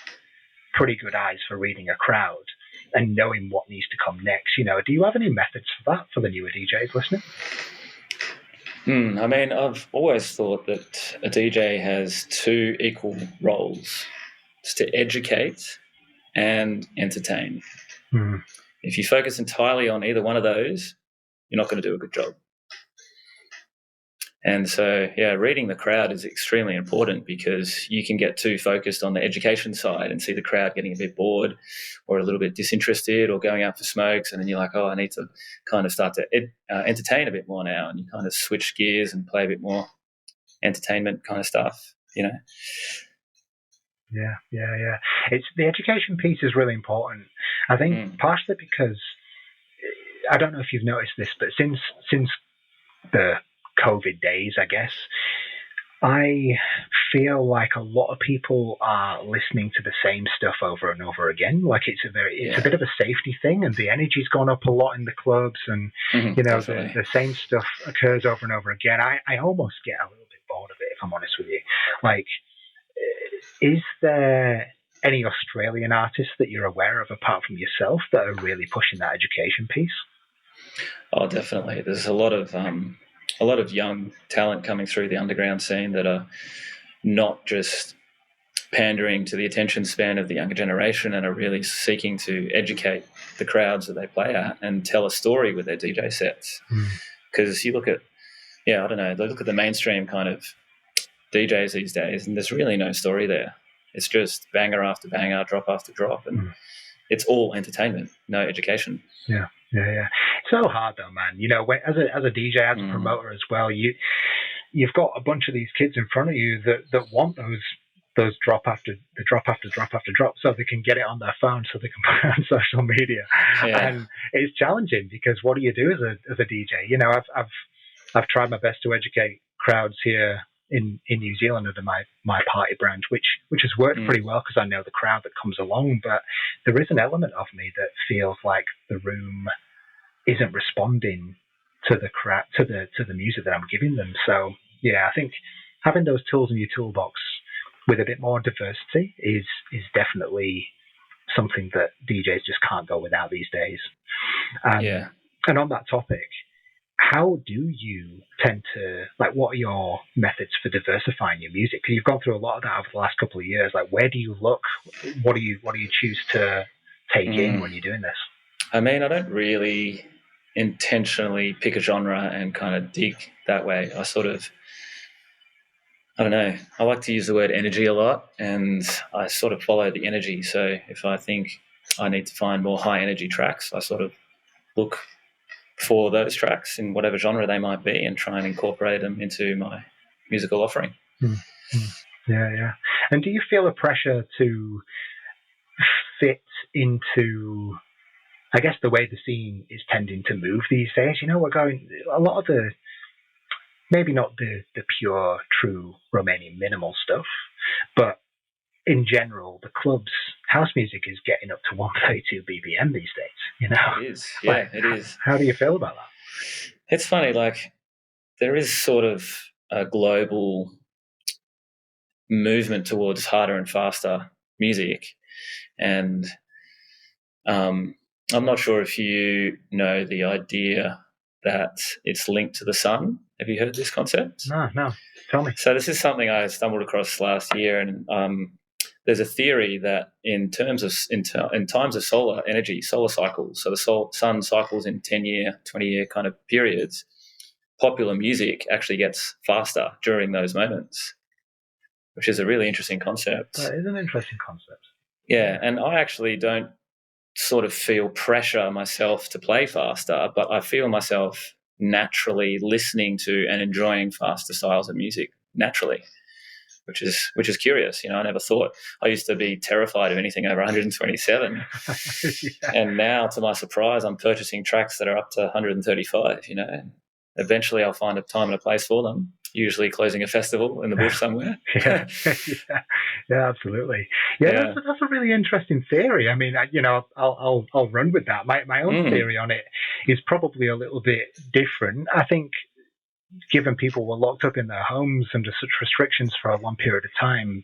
pretty good eyes for reading a crowd and knowing what needs to come next. You know, do you have any methods for that for the newer DJs listening? I mean, I've always thought that a DJ has two equal roles. It's to educate and entertain. If you focus entirely on either one of those, you're not going to do a good job. And so, reading the crowd is extremely important, because you can get too focused on the education side and see the crowd getting a bit bored or a little bit disinterested or going out for smokes, and then you're like, I need to kind of start to entertain a bit more now, and you kind of switch gears and play a bit more entertainment kind of stuff, you know? Yeah. It's the education piece is really important. I think partially because I don't know if you've noticed this, but since the COVID days, I guess, I feel like a lot of people are listening to the same stuff over and over again. Like it's a bit of a safety thing, and the energy's gone up a lot in the clubs, and you know the same stuff occurs over and over again. I almost get a little bit bored of it, if I'm honest with you. Like, is there any Australian artists that you're aware of apart from yourself that are really pushing that education piece? Oh, definitely. There's a lot of young talent coming through the underground scene that are not just pandering to the attention span of the younger generation, and are really seeking to educate the crowds that they play at and tell a story with their DJ sets. Because you look at, they look at the mainstream kind of DJs these days, and there's really no story there. It's just banger after banger, drop after drop, and it's all entertainment, no education. Yeah. It's so hard though, man. You know, as a DJ, as a promoter as well, you've got a bunch of these kids in front of you that want those drop after drop, so they can get it on their phone, so they can put it on social media. And it's challenging, because what do you do as a DJ? You know, I've tried my best to educate crowds here in New Zealand under my party brand, which has worked pretty well, because I know the crowd that comes along. But there is an element of me that feels like the room isn't responding to the music that I'm giving them. So I think having those tools in your toolbox with a bit more diversity is definitely something that DJs just can't go without these days. And on that topic, how do you tend to, like, what are your methods for diversifying your music? Because you've gone through a lot of that over the last couple of years. Like, where do you look? What do you choose to take in when you're doing this? I mean, I don't really intentionally pick a genre and kind of dig that way. I don't know. I like to use the word energy a lot, and I sort of follow the energy. So if I think I need to find more high energy tracks, I sort of look for those tracks in whatever genre they might be and try and incorporate them into my musical offering. Yeah. And do you feel a pressure to fit into, I guess, the way the scene is tending to move these days? You know, we're going a lot of maybe not the pure, true Romanian minimal stuff, but in general, the club's house music is getting up to 132 BPM these days, you know? It is, yeah, it is. How do you feel about that? It's funny, like, there is sort of a global movement towards harder and faster music. And I'm not sure if you know the idea that it's linked to the sun. Have you heard this concept? No. Tell me. So this is something I stumbled across last year, and there's a theory that in times of solar energy, solar cycles, so the sun cycles in 10-year, 20-year kind of periods, popular music actually gets faster during those moments, which is a really interesting concept. That is an interesting concept. Yeah, and I actually don't sort of feel pressure myself to play faster, but I feel myself naturally listening to and enjoying faster styles of music naturally, which is curious. I never thought. I used to be terrified of anything over 127, yeah. And now, to my surprise, I'm purchasing tracks that are up to 135. And eventually I'll find a time and a place for them. Usually closing a festival in the bush somewhere. yeah, absolutely. Yeah, that's a really interesting theory. I mean, I'll run with that. My own theory on it is probably a little bit different. I think, given people were locked up in their homes under such restrictions for a long period of time,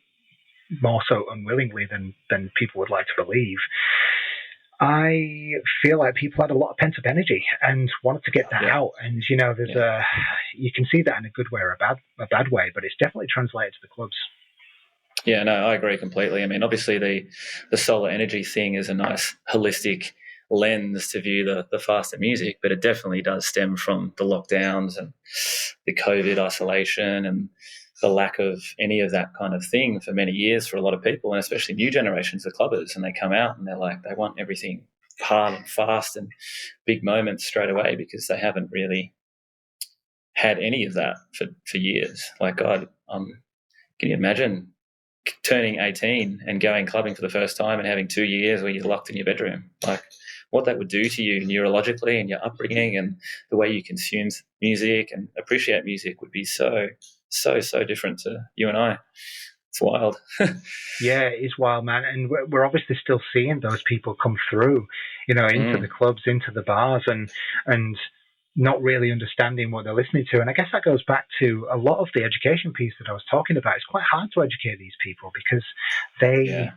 more so unwillingly than people would like to believe, I feel like people had a lot of pent-up energy and wanted to get that out. And, you can see that in a good way or a bad way, but it's definitely translated to the clubs. Yeah, no, I agree completely. I mean, obviously the solar energy thing is a nice holistic lens to view the faster music, but it definitely does stem from the lockdowns and the COVID isolation and the lack of any of that kind of thing for many years for a lot of people, and especially new generations of clubbers. And they come out and they're like, they want everything hard and fast and big moments straight away because they haven't really had any of that for years. Like, God, can you imagine turning 18 and going clubbing for the first time and having 2 years where you're locked in your bedroom? Like, what that would do to you neurologically and your upbringing and the way you consume music and appreciate music would be so different to you and I. It's wild. Yeah, it's wild, man. And we're obviously still seeing those people come through, into the clubs, into the bars, and not really understanding what they're listening to. And I guess that goes back to a lot of the education piece that I was talking about. It's quite hard to educate these people because they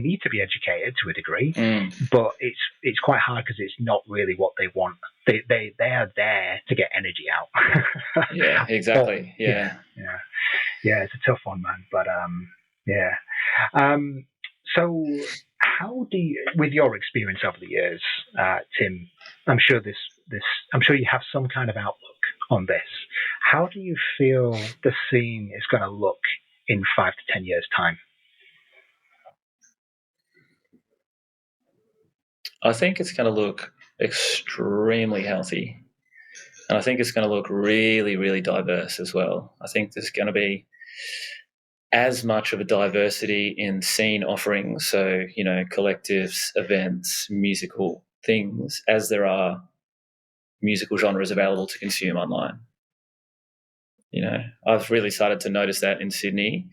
need to be educated to a degree, but it's quite hard because it's not really what they want. They are there to get energy out. Yeah, exactly. Yeah, it's a tough one, man. But so how do you, with your experience over the years, Tim? I'm sure you have some kind of outlook on this. How do you feel the scene is going to look in 5 to 10 years' time? I think it's going to look extremely healthy. And I think it's going to look really, really diverse as well. I think there's going to be as much of a diversity in scene offerings, so, collectives, events, musical things, as there are musical genres available to consume online. I've really started to notice that in Sydney.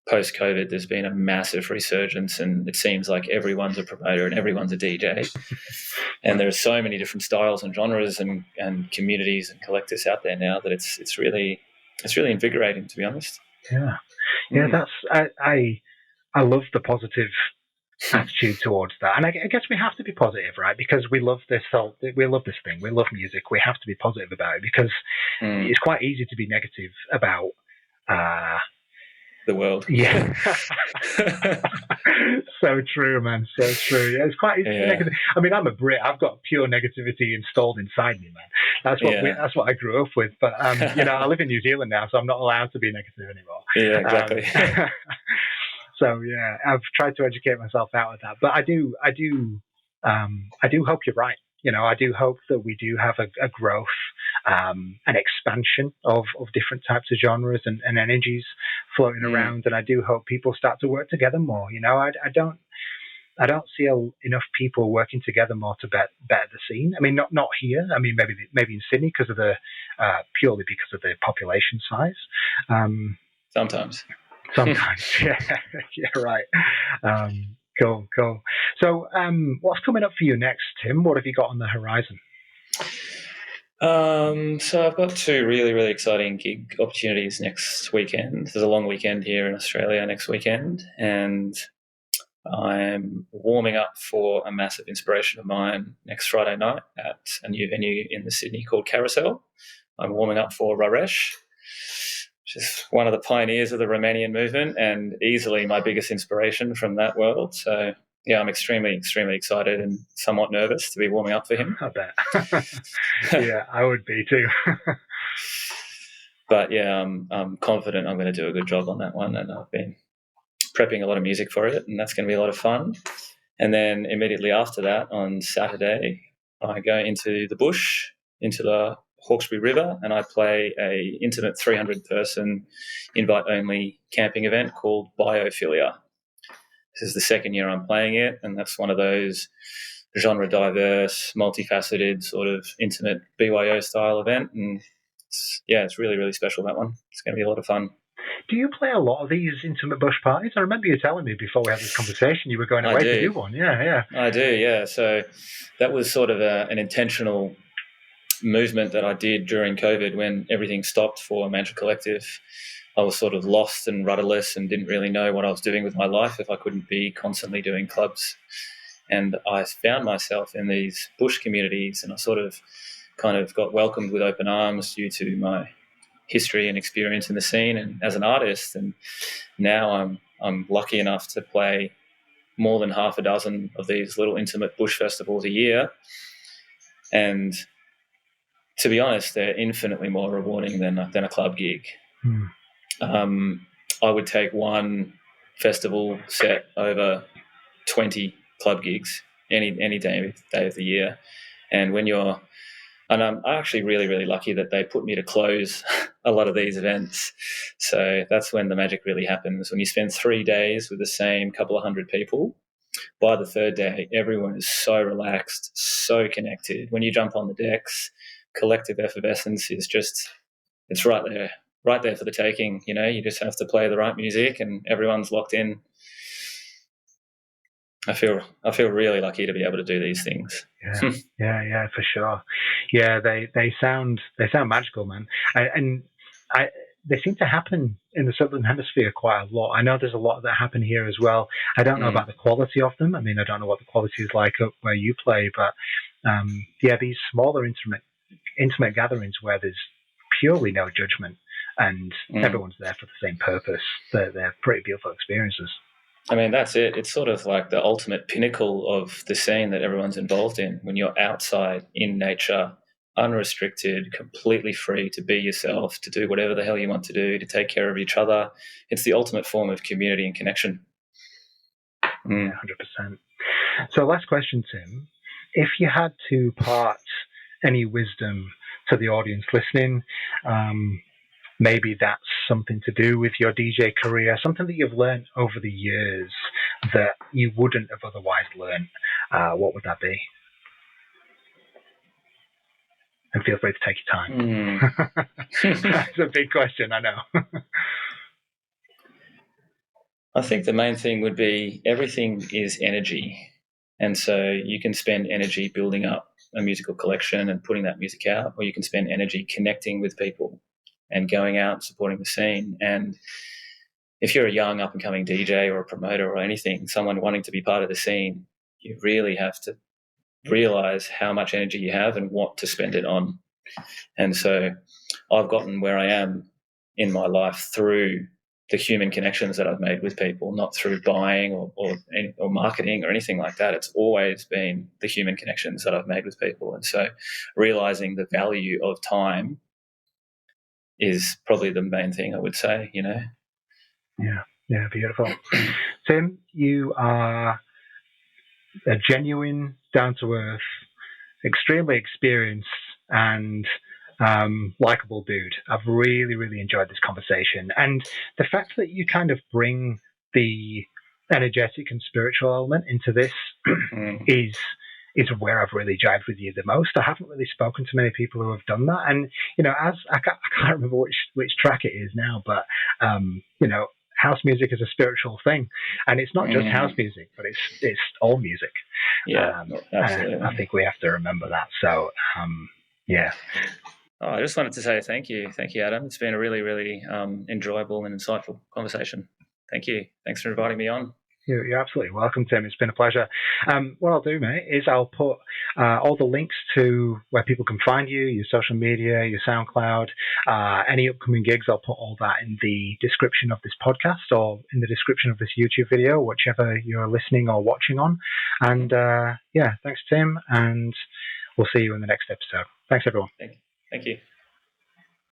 Post-COVID, there's been a massive resurgence, and it seems like everyone's a promoter and everyone's a DJ. And there are so many different styles and genres and communities and collectives out there now that it's really invigorating, to be honest. Yeah. That's I love the positive attitude towards that, and I guess we have to be positive, right? Because we love this thing, we love music. We have to be positive about it because it's quite easy to be negative about the world. Yeah. So true, man. So true. Yeah, it's quite easy to be negative. I mean, I'm a Brit. I've got pure negativity installed inside me, man. That's what I grew up with. But I live in New Zealand now, so I'm not allowed to be negative anymore. Yeah, exactly. So I've tried to educate myself out of that. But I do hope you're right. I do hope that we do have a growth, an expansion of different types of genres and energies floating around, and I do hope people start to work together more. I don't see enough people working together more to better the scene. I mean, not here. I mean, maybe in Sydney because of purely because of the population size. Sometimes, yeah, right. Cool. So, what's coming up for you next, Tim? What have you got on the horizon? So I've got two really, really exciting gig opportunities next weekend. There's a long weekend here in Australia next weekend, and I'm warming up for a massive inspiration of mine next Friday night at a new venue in the Sydney called Carousel. I'm warming up for Raresh, which is one of the pioneers of the Romanian movement and easily my biggest inspiration from that world. So, yeah, I'm extremely, extremely excited and somewhat nervous to be warming up for him. I bet. Yeah, I would be too. But yeah, I'm confident I'm going to do a good job on that one, and I've been prepping a lot of music for it, and that's going to be a lot of fun. And then immediately after that, on Saturday, I go into the bush, into the Hawkesbury River, and I play a intimate 300-person invite-only camping event called Biophilia. This is the second year I'm playing it, and that's one of those genre diverse, multifaceted, sort of intimate BYO style event. And it's really, really special, that one. It's going to be a lot of fun. Do you play a lot of these intimate bush parties? I remember you telling me before we had this conversation you were going away to do one. Yeah. I do, yeah. So that was sort of an intentional movement that I did during COVID when everything stopped for Mantra Collective. I was sort of lost and rudderless and didn't really know what I was doing with my life if I couldn't be constantly doing clubs. And I found myself in these bush communities, and I sort of kind of got welcomed with open arms due to my history and experience in the scene and as an artist. And now I'm lucky enough to play more than half a dozen of these little intimate bush festivals a year. And to be honest, they're infinitely more rewarding than a club gig. I would take one festival set over 20 club gigs any day of the year. And I'm actually really, really lucky that they put me to close a lot of these events. So that's when the magic really happens. When you spend 3 days with the same couple of hundred people, by the third day, everyone is so relaxed, so connected. When you jump on the decks, collective effervescence is just, it's right there for the taking. You know, you just have to play the right music and everyone's locked in. I feel really lucky to be able to do these things. Yeah, for sure. Yeah, they sound magical, man. They seem to happen in the Southern Hemisphere quite a lot. I know there's a lot that happen here as well. I don't know about the quality of them. I mean, I don't know what the quality is like up where you play, but these smaller intimate gatherings where there's purely no judgment and everyone's there for the same purpose. They're pretty beautiful experiences. I mean, that's it. It's sort of like the ultimate pinnacle of the scene that everyone's involved in. When you're outside in nature, unrestricted, completely free to be yourself, to do whatever the hell you want to do, to take care of each other. It's the ultimate form of community and connection. 100%. So last question, Tim. If you had to impart any wisdom to the audience listening, maybe that's something to do with your DJ career, something that you've learned over the years that you wouldn't have otherwise learned, what would that be? And feel free to take your time. That's a big question, I know. I think the main thing would be everything is energy. And so you can spend energy building up a musical collection and putting that music out, or you can spend energy connecting with people and going out and supporting the scene. And if you're a young up-and-coming DJ or a promoter or anything, someone wanting to be part of the scene, you really have to realize how much energy you have and what to spend it on. And so I've gotten where I am in my life through the human connections that I've made with people, not through buying or marketing or anything like that. It's always been the human connections that I've made with people. And so realizing the value of time is probably the main thing I would say, you know. Yeah, beautiful. Tim, you are a genuine, down-to-earth, extremely experienced and likable dude. I've really, really enjoyed this conversation. And the fact that you kind of bring the energetic and spiritual element into this is where I've really jived with you the most. I haven't really spoken to many people who have done that. And, you know, as I can't remember which track it is now, but, you know, house music is a spiritual thing. And it's not just house music, but it's all music. Yeah, absolutely. I think we have to remember that. So, Yeah. Oh, I just wanted to say thank you, Adam. It's been a really, really enjoyable and insightful conversation. Thank you. Thanks for inviting me on. You're absolutely welcome, Tim. It's been a pleasure. What I'll do, mate, is I'll put all the links to where people can find you, your social media, your SoundCloud, any upcoming gigs. I'll put all that in the description of this podcast or in the description of this YouTube video, whichever you're listening or watching on. And thanks, Tim, and we'll see you in the next episode. Thanks, everyone. Thank you.